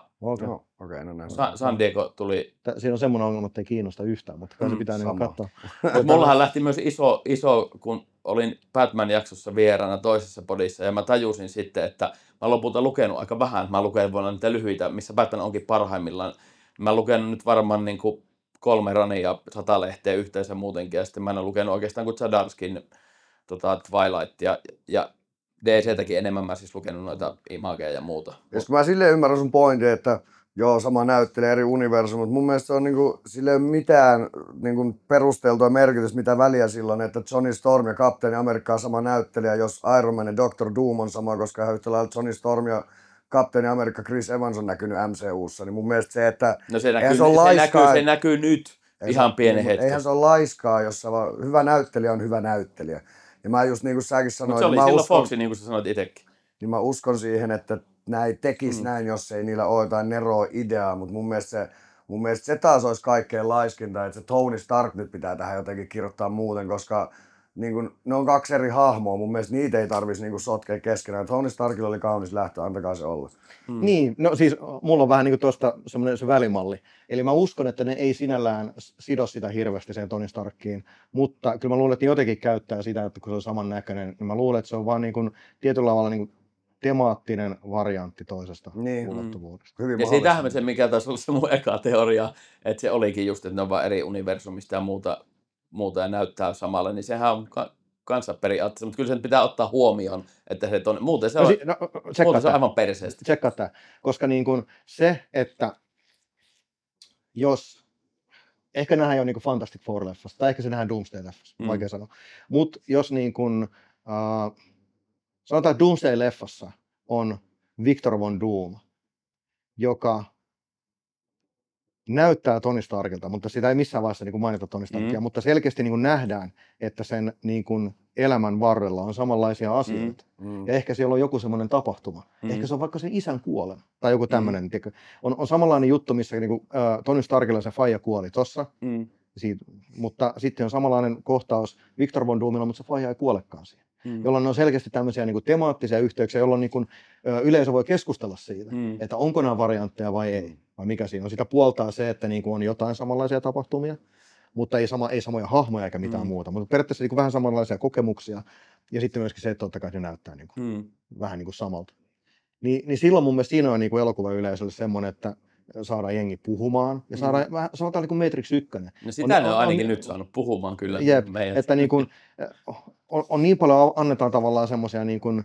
Okei, no näin. San Diego tuli... Siinä on semmoinen ongelma, että ei kiinnosta yhtään, mutta kai se pitää niinku katsoa. Mullahan lähti myös iso, kun olin Batman-jaksossa vieraana toisessa podissa, ja mä tajusin sitten, että mä oon lopulta lukenut aika vähän. Mä luken vuonna niitä lyhyitä, missä Batman onkin parhaimmillaan. Mä oon lukenut nyt varmaan niinku 3 rania ja 100 lehteä yhteensä muutenkin, ja sitten mä en ole lukenut oikeastaan kuin Zadarskin Twilight ja DC:täkin enemmän mä siis lukenut noita imageja ja muuta. Ja mä silleen ymmärrän sun pointin, että joo, sama näyttelee eri universumit, mutta mun mielestä se on niinku, sillä ei ole mitään niinku perusteltua merkitystä, mitä väliä silloin, että Johnny Storm ja Kapteeni Amerikka on sama näyttelijä, jos Iron Man ja Dr. Doom on sama, koska ihan yhtä lailla Johnny Storm ja Kapteeni Amerikka Chris Evans on näkynyt MCU:ssa, niin mun mielestä se, että no se näkyy nyt ihan pienen hetken. Eihän se ole laiskaa, jos hyvä näyttelijä on hyvä näyttelijä. Ja mä just niin kuin säkin sanoin... Mutta se oli silloin Foxi, niin kuin sä sanoit itsekin. Niin mä uskon siihen, että nämä ei tekisi näin, jos ei niillä ole jotain neroa ideaa, mutta mun mielestä se taas olisi kaikkein laiskinta, että se Tony Stark nyt pitää tähän jotenkin kirjoittaa muuten, koska niin kun, ne on 2 eri hahmoa, mun mielestä niitä ei tarvitsisi niin sotkea keskenään. Tony Starkilla oli kaunis lähtö, antakaa se olla. Niin, no siis mulla on vähän niin kuin tuosta semmoinen se välimalli. Eli mä uskon, että ne ei sinällään sido sitä hirveästi sen Tony Starkkiin, mutta kyllä mä luulen, että ne jotenkin käyttää sitä, että kun se on samannäköinen, niin mä luulen, että se on vaan niin kuin tietyllä tavalla niin kuin temaattinen variantti toisesta ulottuvuudesta. Ja siitähän se, mikä taisi olla se mun eka teoria, että se olikin just, että ne on vaan eri universumista ja muuta ja näyttää samalle, niin sehän on kanssa periaatteessa, mutta kyllä sen pitää ottaa huomioon, että se on, muuten se on aivan perseestä. Tsekkaa tämä, koska niin kuin se, että jos ehkä nähdään jo niinku Fantastic Four-leffassa, tai ehkä se nähdään Doomsday-leffassa, vaikea sanoa. Mutta jos niin kun, sanotaan, että Doomsday-leffassa on Victor Von Doom, joka näyttää Tony Starkilta, mutta sitä ei missään vaiheessa niin kuin mainita Tony Starkia, mutta selkeästi niin kuin nähdään, että sen niin kuin elämän varrella on samanlaisia asioita. Ja ehkä siellä on joku semmoinen tapahtuma. Ehkä se on vaikka sen isän kuolema tai joku tämmöinen. On samanlainen juttu, missä niin kuin, Tony Starkilla se faija kuoli tossa, mutta sitten on samanlainen kohtaus Victor Von Doomilla, mutta se faija ei kuolekaan siihen. Jolloin ne on selkeästi tämmöisiä niin kuin temaattisia yhteyksiä, jolloin niin kuin, yleisö voi keskustella siitä, että onko nämä variantteja vai ei, vai mikä siinä on. Sitä puoltaa se, että niin kuin on jotain samanlaisia tapahtumia, mutta ei samoja hahmoja eikä mitään muuta, mutta periaatteessa niin kuin vähän samanlaisia kokemuksia, ja sitten myöskin se, että totta kai se näyttää niin kuin, vähän niin kuin samalta. Niin silloin mun mielestä siinä on niin kuin elokuvayleisölle semmoinen, että saadaan jengi puhumaan ja saadaan vähän, sanotaan niin kuin Matrix 1. No sitä ne on ainakin nyt saanut puhumaan kyllä. Että niin kuin, on niin paljon annetaan tavallaan semmoisia niin kuin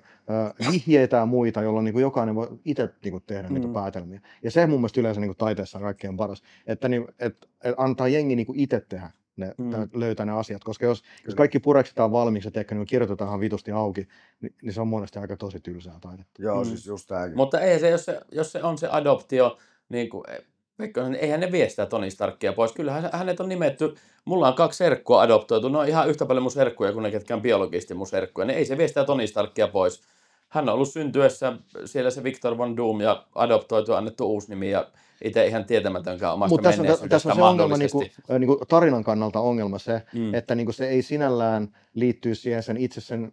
vihjeitä ja muita, jolloin niin kuin jokainen voi itse niin kuin tehdä niitä päätelmiä. Ja se mun mielestä yleensä niin kuin taiteessa on kaikkein paras, että antaa jengi niin kuin itse tehdä löytää ne asiat, koska jos kaikki pureksitaan valmiiksi ja niin kirjoitetaan vitusti auki, niin se on monesti aika tosi tylsää taidetta. Joo, siis just tämäkin. Mutta ei se, jos se on se adoptio, niin kuin, eihän ne vie sitä Tony Starkia pois. Kyllähän hänet on nimetty, mulla on 2 serkkua adoptoitu, ne on ihan yhtä paljon mun serkkuja kuin ne, ketkä on biologisesti mun serkkuja. Niin ei se vie sitä Tony Starkia pois. Hän on ollut syntyessä siellä se Victor Von Doom ja adoptoitu, annettu uusi nimi ja itse ihan tietämätönkään omasta menneisyydestä. Mutta tässä on se ongelma, niin kuin tarinan kannalta ongelma se, että niin kuin se ei sinällään liittyy siihen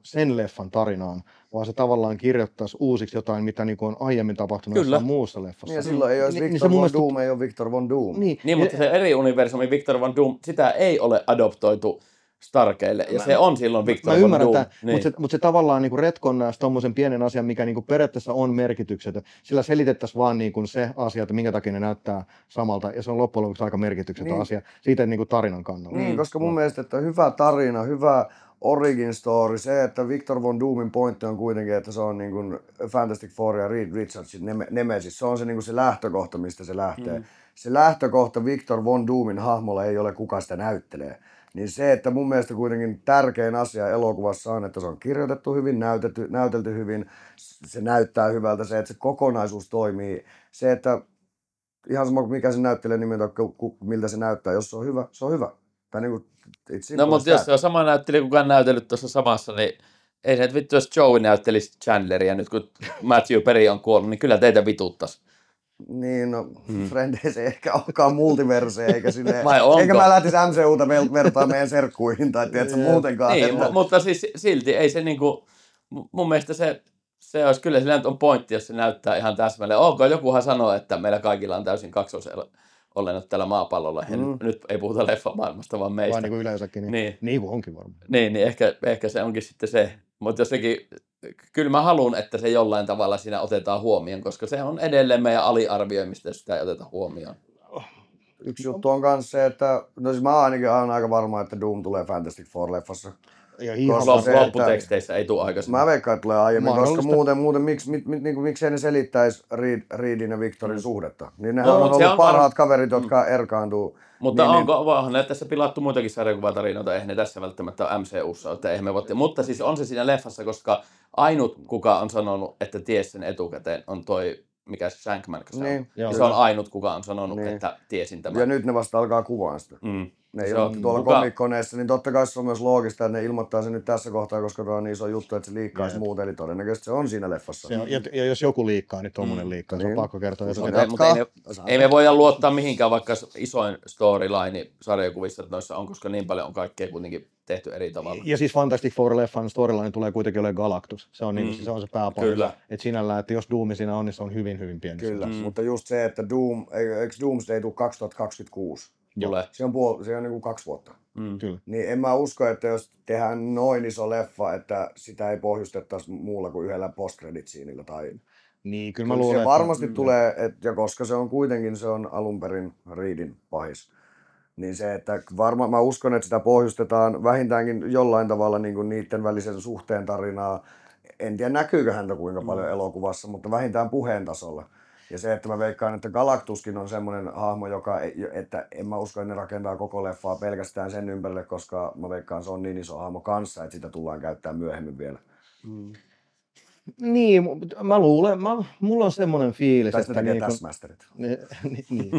sen leffan tarinaan, vaan se tavallaan kirjoittaisi uusiksi jotain, mitä niin kuin on aiemmin tapahtunut jossain muussa leffassa. Ja silloin ei olisi Victor Von Doom, ei ole Victor Von Doom. Niin, mutta se eri universumi Victor Von Doom, sitä ei ole adoptoitu Starkeille, ja se on silloin Victor Von Doom. Mä ymmärrän niin. mutta se tavallaan niin retkonnaisi tommosen pienen asian, mikä niin periaatteessa on merkityksetön. Sillä selitettäisiin vaan niin se asia, että minkä takia ne näyttää samalta, ja se on loppujen lopuksi aika merkityksetön asia siitä niin tarinan kannalta. Niin, koska mun mielestä, että hyvä tarina, hyvä origin story, se, että Victor Von Doomin pointti on kuitenkin, että se on niin kuin Fantastic Four ja Reed Richardsin Nemesis. Se on se, niin kuin se lähtökohta, mistä se lähtee. Se lähtökohta Victor Von Doomin hahmolla ei ole, kuka sitä näyttelee. Niin se, että mun mielestä kuitenkin tärkein asia elokuvassa on, että se on kirjoitettu hyvin, näytelty hyvin, se näyttää hyvältä, se, että se kokonaisuus toimii. Se, että ihan sama mikä se näyttelee nimeltä, miltä se näyttää, jos se on hyvä, se on hyvä. Tai niin kuin, no mutta jos se on sama näyttelijä, kuka on näytellyt tuossa samassa, niin ei se, että vittu jos Joey näyttelisi Chandleria nyt kun Matthew Perry on kuollut, niin kyllä teitä vituttaisi. Niin, no Frendeissä ei ehkä olekaan multiverse, eikä silleen, eikä mä lähtisi MCUta vertaa meidän serkkuihin, tai tiedätkö muutenkaan. Niin, mutta siis silti ei se niinku, mun mielestä se olisi kyllä, sillä on pointti, jos se näyttää ihan täsmälleen. Jokuhan sanoo, että meillä kaikilla on täysin kaksosolennot tällä maapallolla. Nyt ei puhuta leffamaailmasta, vaan meistä. Vaan niin kuin yleensäkin, niin onkin varmaan. Niin ehkä se onkin sitten se. Mutta jossakin, kyllä mä haluan, että se jollain tavalla siinä otetaan huomioon, koska se on edelleen meidän aliarvioimista, jos sitä ei oteta huomioon. Yksi juttu on myös se, että no siis mä ainakin olen aika varma, että Doom tulee Fantastic Four-leffassa. Lopputeksteissä ei tule aikaisemmin. Mä veikkaan, että tulee aiemmin, koska muuten miksei ne selittäisi Reedin ja Victorin suhdetta. Niin nehän on ollut parhaat kaverit, jotka erkaantuu. Mutta onhan ne tässä pilattu muitakin sarjakuvatarinoita, eihän ne tässä välttämättä ole MCUssa, että eihän me voi. Mutta siis on se siinä leffassa, koska ainut kuka on sanonut, että ties sen etukäteen on toi, mikä se Shankman sanoo. Niin, se on ainut kuka on sanonut, että tiesin tämän. Ja nyt ne vasta alkaa kuvaa sitä. Ne ilmoittaa tuolla komikkoneessa, niin totta kai se on myös loogista, että ne ilmoittaa sen nyt tässä kohtaa, koska se on niin iso juttu, että se liikkaisi muuta, eli todennäköisesti se on siinä leffassa. Ja jos joku liikkaa, niin tommonen liikkaa, se on pakko kertoa. Ei me voida luottaa mihinkään, vaikka isoin storyline sarjakuvissa noissa on, koska niin paljon on kaikkea kuitenkin tehty eri tavalla. Ja siis Fantastic Four-leffan storyline tulee kuitenkin olemaan Galactus. Se on, se on se pääpointti. Että sinällään, että jos Doom siinä on, niin se on hyvin, hyvin pieni. Kyllä, mutta just se, että eikö Doomsday tule 2026? Se on niin kuin 2 vuotta. Kyllä. Niin en mä usko, että jos tehdään noin iso leffa, että sitä ei pohjustettaisi muulla kuin yhdellä post-credit-siinillä tai... Niin, kyllä mä luulen, se varmasti tulee, ja koska se on kuitenkin, se on alun perin Reedin pahis. Niin se, että mä uskon, että sitä pohjustetaan vähintäänkin jollain tavalla niin kuin niiden välisen suhteen tarinaa. En tiedä näkyykö häntä kuinka paljon elokuvassa, mutta vähintään puheen tasolla. Ja se, että mä veikkaan, että Galactuskin on semmoinen hahmo, että en mä usko, että ne rakentaa koko leffaa pelkästään sen ympärille, koska mä veikkaan, se on niin iso hahmo kanssa, että sitä tullaan käyttämään myöhemmin vielä. Niin, mä luulen, mulla on semmoinen fiilis, tästä että tekee Taskmasterit. niin,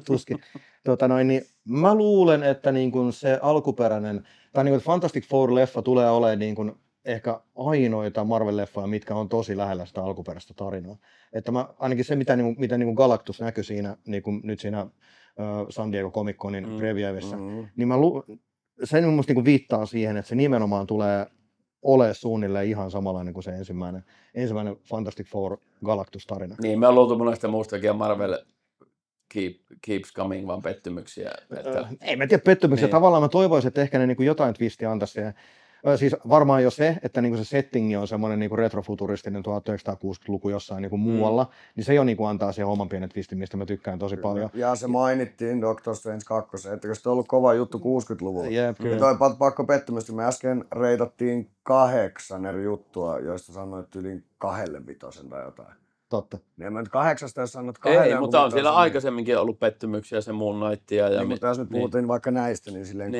tuskin. Niin, mä luulen, että niin kuin se alkuperäinen, tai niin kuin Fantastic Four-leffa tulee olemaan niin kuin ehkä ainoita Marvel-leffoja, mitkä on tosi lähellä sitä alkuperäistä tarinaa. Että ainakin se, mitä niin kuin Galactus näkyi siinä, niin kuin nyt siinä San Diego Comic-Conin previewissa, niin se musta niin kuin viittaa siihen, että se nimenomaan tulee ole suunnilleen ihan samanlainen kuin se ensimmäinen Fantastic Four Galactus-tarina. Niin, me on luultu monesta muustakin ja Marvel keeps coming, vaan pettymyksiä. Että... Ei mä tiedä pettymyksiä. Niin. Tavallaan mä toivoisin, että ehkä ne niin kuin jotain twistiä antaisi siihen. Siis varmaan jo se, että niin kuin se settingi on semmoinen niin kuin retrofuturistinen 1960-luku jossain niin kuin muualla, niin se jo niin kuin antaa siihen oman pienen twistin, mistä mä tykkään tosi paljon. Ja se mainittiin Doctor Strange 2, että se on ollut kova juttu 60-luvulla. Jep, kyllä. Toi pakko pettymystä. Me äsken reitattiin 8 eri juttua, joista sanoit yli 2 vitosen tai jotain. Totta. Niin mä nyt 8, jos sanot 2. Ei, mutta on siellä aikaisemminkin ollut pettymyksiä, se Moon Knightia. Niin, mutta jos nyt puhuttiin vaikka näistä, niin silleen 2/8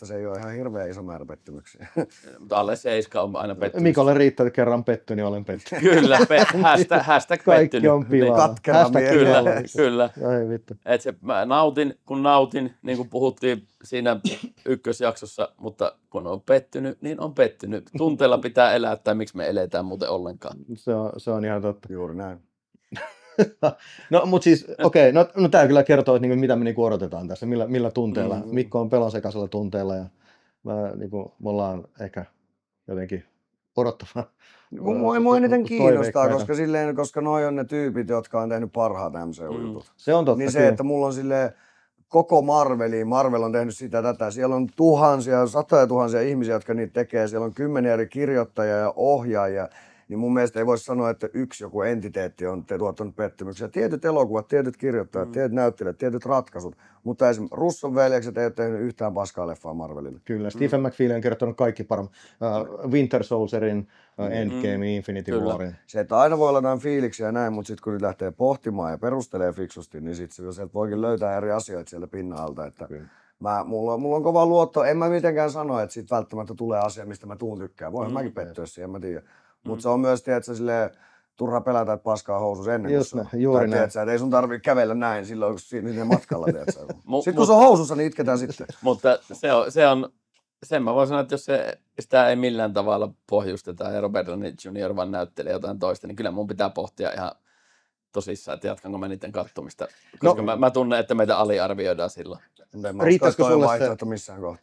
se ei ole ihan hirveän iso määrä pettymyksiä. Mutta alle 7 on aina pettymyksiä. Mikolle riittää, että kerran petty, niin olen pettynyt. Kyllä, hashtag Kaikki pettynyt. on pilaa. Katkera Kyllä. Ei vittu. Et se, mä nautin, niin kuin puhuttiin siinä ykkösjaksossa, mutta kun on pettynyt, niin on pettynyt. Tunteella pitää elää, tai miksi me eletään muuten ollenkaan. Se on ihan totta. Juuri näin. No, mutta siis, okei, no tämä kyllä kertoo, että mitä me niinku odotetaan tässä, millä tunteella. Mikko on pelonsekaisella tunteella ja me ollaan ehkä jotenkin odottamaan. Mua eniten kiinnostaa, koska noi on ne tyypit, jotka on tehnyt parhaat MCU-jutut. Se on totta. Niin se, että mulla on silleen koko Marvel on tehnyt sitä tätä. Siellä on satoja tuhansia ihmisiä, jotka niitä tekee. Siellä on 10 eri kirjoittajia ja ohjaajia. Niin mun mielestä ei voi sanoa, että joku entiteetti on tuottanut pettymyksiä. Tietyt elokuvat, tietyt kirjoittajat, tietyt näyttelijät, tietyt ratkaisut. Mutta esimerkiksi Russon veljekset ei ole tehnyt yhtään paskaa leffaa Marvelille. Kyllä, Stephen McFeely on kirjoittanut kaikki Winter Soldierin, Endgame, Infinity Warin. Se, että aina voi olla jotain fiiliksiä ja näin, mutta sitten kun nyt lähtee pohtimaan ja perustelee fiksusti, niin sitten sieltä voikin löytää eri asioita sieltä pinnan alta. Että mulla on kova luotto. En mä mitenkään sano, että siitä välttämättä tulee asia, mistä mä tuun tykkään. Voin mäkin pettyä siihen, en mä tiedä. Mutta se on myös, tiedätkö, silleen turha pelätä, että paskaa housussa ennen kuin se on. Juuri näin. Tiedätkö, että ei sun tarvitse kävellä näin silloin, kun siinä matkalla, tiedätkö. Sitten kun se on housussa, niin itketään sitten. Mutta sen mä voin sanoa, että jos sitä ei millään tavalla pohjusteta ja Robert Downey Jr. vaan näyttelee jotain toista, niin kyllä mun pitää pohtia ihan tosissaan, että jatkanko mä niiden kattomista. Koska mä tunnen, että meitä aliarvioidaan silloin.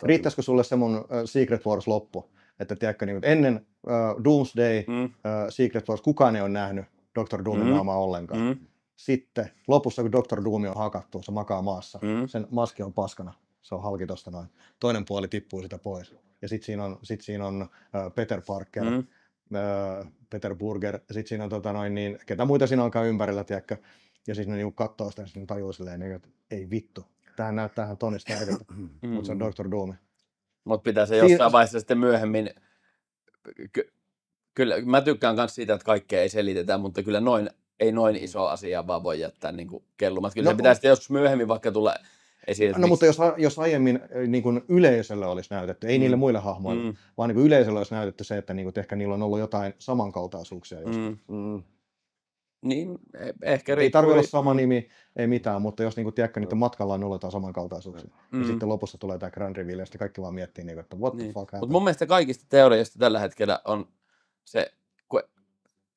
Riittäisikö sulle se mun Secret Wars loppu? Että tiedätkö, niin ennen Doomsday, Secret Wars, kukaan ei ole nähnyt Dr. Doomin naamaa ollenkaan. Sitten lopussa, kun Dr. Doom on hakattu, se makaa maassa, sen maski on paskana, se on halki tosta noin. Toinen puoli tippuu sitä pois. Ja sitten siinä on Peter Parker, Peter Burger, ja sitten siinä on ketä muita siinä onkaan ympärillä, tiedätkö. Ja siis ne niinku katsoo sitä, ja sitten tajuu silleen, että ei vittu, tämähän näyttää ihan Tony Starkilta, mutta se on Dr. Doom. Mutta pitää se jossain vaiheessa sitten myöhemmin, kyllä mä tykkään myös siitä, että kaikkea ei selitetä, mutta kyllä ei noin iso asia vaan voi jättää niin kuin kellumat. Kyllä se pitää sitten joskus myöhemmin vaikka tulla esiin. No mutta jos aiemmin niin kuin yleisölle olisi näytetty, ei niille muille hahmoille, vaan niin kuin yleisölle olisi näytetty se, että niin kuin ehkä niillä on ollut jotain samankaltaisuuksia. Niin, ehkä ei tarvitse olla sama nimi, ei mitään, mutta jos niin tiedätkö, niiden matkalla on ollut jotain samankaltaisuuksia. Ja sitten lopussa tulee tämä Grand Reveal, ja sitten kaikki vaan miettii, että what the fuck happened. Mutta mun mielestä kaikista teorioista tällä hetkellä on se,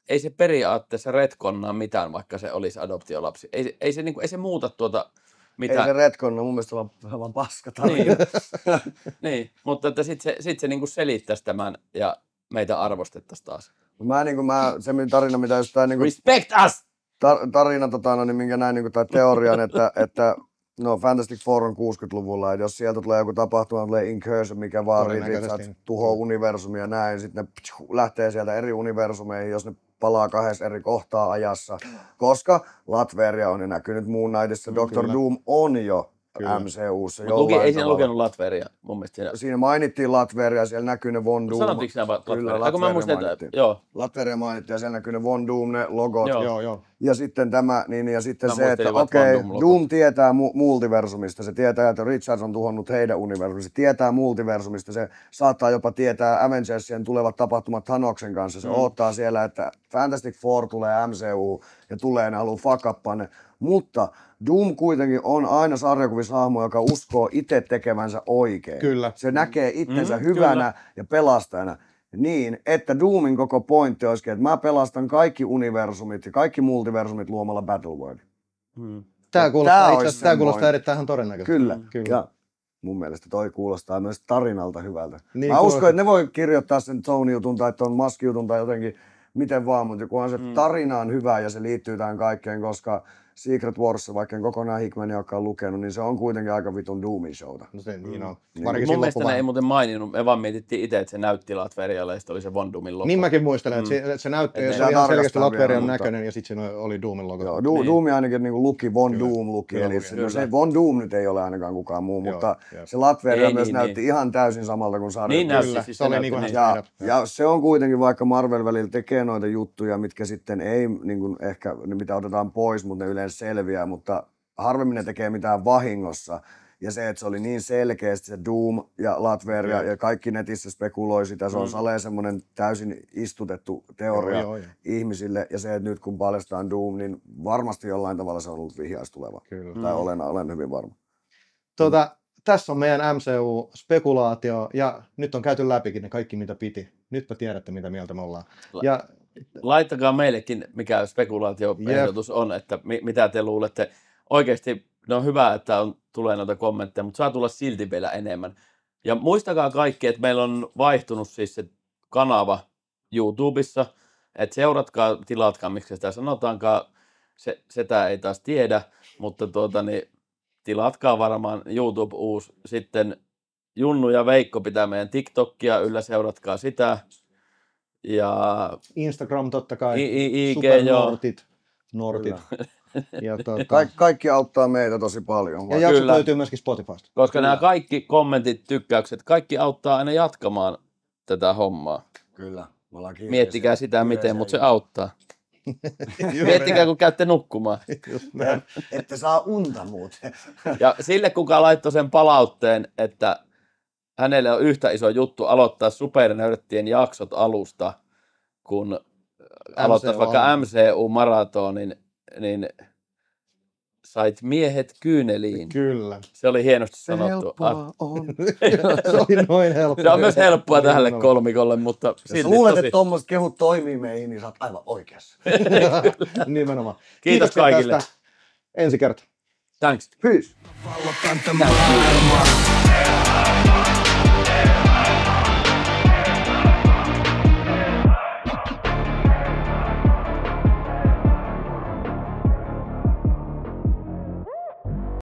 ei se periaatteessa retkonnaa mitään, vaikka se olisi adoptiolapsi. Ei se muuta tuota mitään. Ei se retkonnaa, mun mielestä vaan paska niin, mutta että sit se niinku selittäisi tämän ja meitä arvostettaisiin taas. Se tarina, mitä just tää Respect us! Tarina, minkä näin tai teorian, että Fantastic Four on 60-luvulla, että jos sieltä tulee joku tapahtuma, tulee Incursion, mikä vaan tuhoaa universumia ja näin, sitten ne lähtee sieltä eri universumeihin, jos ne palaa 2 eri kohtaa ajassa, koska Latveria on jo näkynyt Moon Knightissa, Dr. Doom on jo MCU:ssa. Ei siinä lukenut Latveria mun mielestä. Siinä mainittiin Latveria, siellä näkyy ne Von Doom. Sanottiinko nämä Latveria? Joo. Latveria mainittiin ja siellä näkyy ne Von Doom, ne logot. Joo. Ja sitten ja sitten se, että Doom tietää multiversumista. Se tietää, että Richards on tuhonnut heidän universumista. Se tietää multiversumista. Se saattaa jopa tietää Avengersien tulevat tapahtumat Thanoksen kanssa. Se odottaa siellä, että Fantastic Four tulee MCU ja tulee, ne haluaa fuck uppaa ne. Mutta Doom kuitenkin on aina sarjakuvissa hahmo, joka uskoo itse tekevänsä oikein. Kyllä. Se näkee itsensä hyvänä ja pelastajana. Niin, että Doomin koko pointti olisikin, että mä pelastan kaikki universumit ja kaikki multiversumit luomalla Battleworld. Tämä kuulostaa erittäin todennäköisesti. Kyllä. Ja mun mielestä toi kuulostaa myös tarinalta hyvältä. Niin, mä uskon, että ne voi kirjoittaa sen Tony-jutun tai ton Musk-jutun tai jotenkin miten vaan, mutta kunhan se tarina on hyvä ja se liittyy tähän kaikkeen, koska Secret Wars, vaikka en kokonaan Hickmania olekaan lukenut, niin se on kuitenkin aika vitun Doomin showta. No se niin on. Mun mielestä ne ei muuten maininnut, me vaan mietittiin itse, että se näytti Latverialle ja sitten oli se Von Doomin logo. Niin mäkin muistelen, että se näytti, se oli ihan selkeästi Latverian näköinen ja sitten siinä oli Doomin logo. Joo, Doom ainakin niin luki, Von Doom luki, eli se Von Doom nyt ei ole ainakaan kukaan muu, mutta se Latveria myös näytti ihan täysin samalta kuin sarja. Niin näytti, se oli niin kuin ja se on kuitenkin, vaikka Marvel välillä tekee noita juttuja, mitkä sitten ei niin kuin ehkä, mitä otetaan pois, mutta ne yleensä selviää, mutta harvemmin ne tekee mitään vahingossa. Ja se, että se oli niin selkeästi se Doom ja Latveria ja kaikki netissä spekuloi sitä. Se on saleen semmoinen täysin istutettu teoria ihmisille. Ja se, että nyt kun paljastetaan Doom, niin varmasti jollain tavalla se on ollut vihjaistuleva. Tai olen hyvin varma. Tässä on meidän MCU-spekulaatio ja nyt on käyty läpikin ne kaikki mitä piti. Nytpä tiedätte mitä mieltä me ollaan. Ja laittakaa meillekin mikä spekulaatioehdotus on, että mitä te luulette. Oikeasti ne on hyvä, että tulee noita kommentteja, mutta saa tulla silti vielä enemmän. Ja muistakaa kaikki, että meillä on vaihtunut siis se kanava YouTubessa, että seuratkaa, tilatkaa, miksi sitä sanotaankaan, sitä ei taas tiedä, mutta tilatkaa varmaan YouTube uusi. Sitten Junnu ja Veikko pitää meidän TikTokia yllä, seuratkaa sitä. Ja Instagram totta kai, IG, Nortit. Ja kaikki auttaa meitä tosi paljon. Ja jaksot löytyy myöskin Spotifysta. Koska nämä kaikki kommentit, tykkäykset, kaikki auttaa aina jatkamaan tätä hommaa. Kyllä. Miettikää sitä miten, mutta se auttaa. Miettikää kun käytte nukkumaan. Ette saa unta muuten. Ja sille kuka laittoi sen palautteen, että hänelle on yhtä iso juttu aloittaa Supernörttien jaksot alusta, kun aloittaisi vaikka MCU-maratonin, niin sait miehet kyyneliin. Kyllä. Se oli hienosti sanottu. Se oli noin helppoa. Se on myös helppoa tälle kolmikolle, mutta jos luulet, että tommoset kehut toimii meihin, niin sä oot aivan oikeassa. Nimenomaan. Kiitos kaikille. Tästä. Ensi kerta. Thanks. Peace.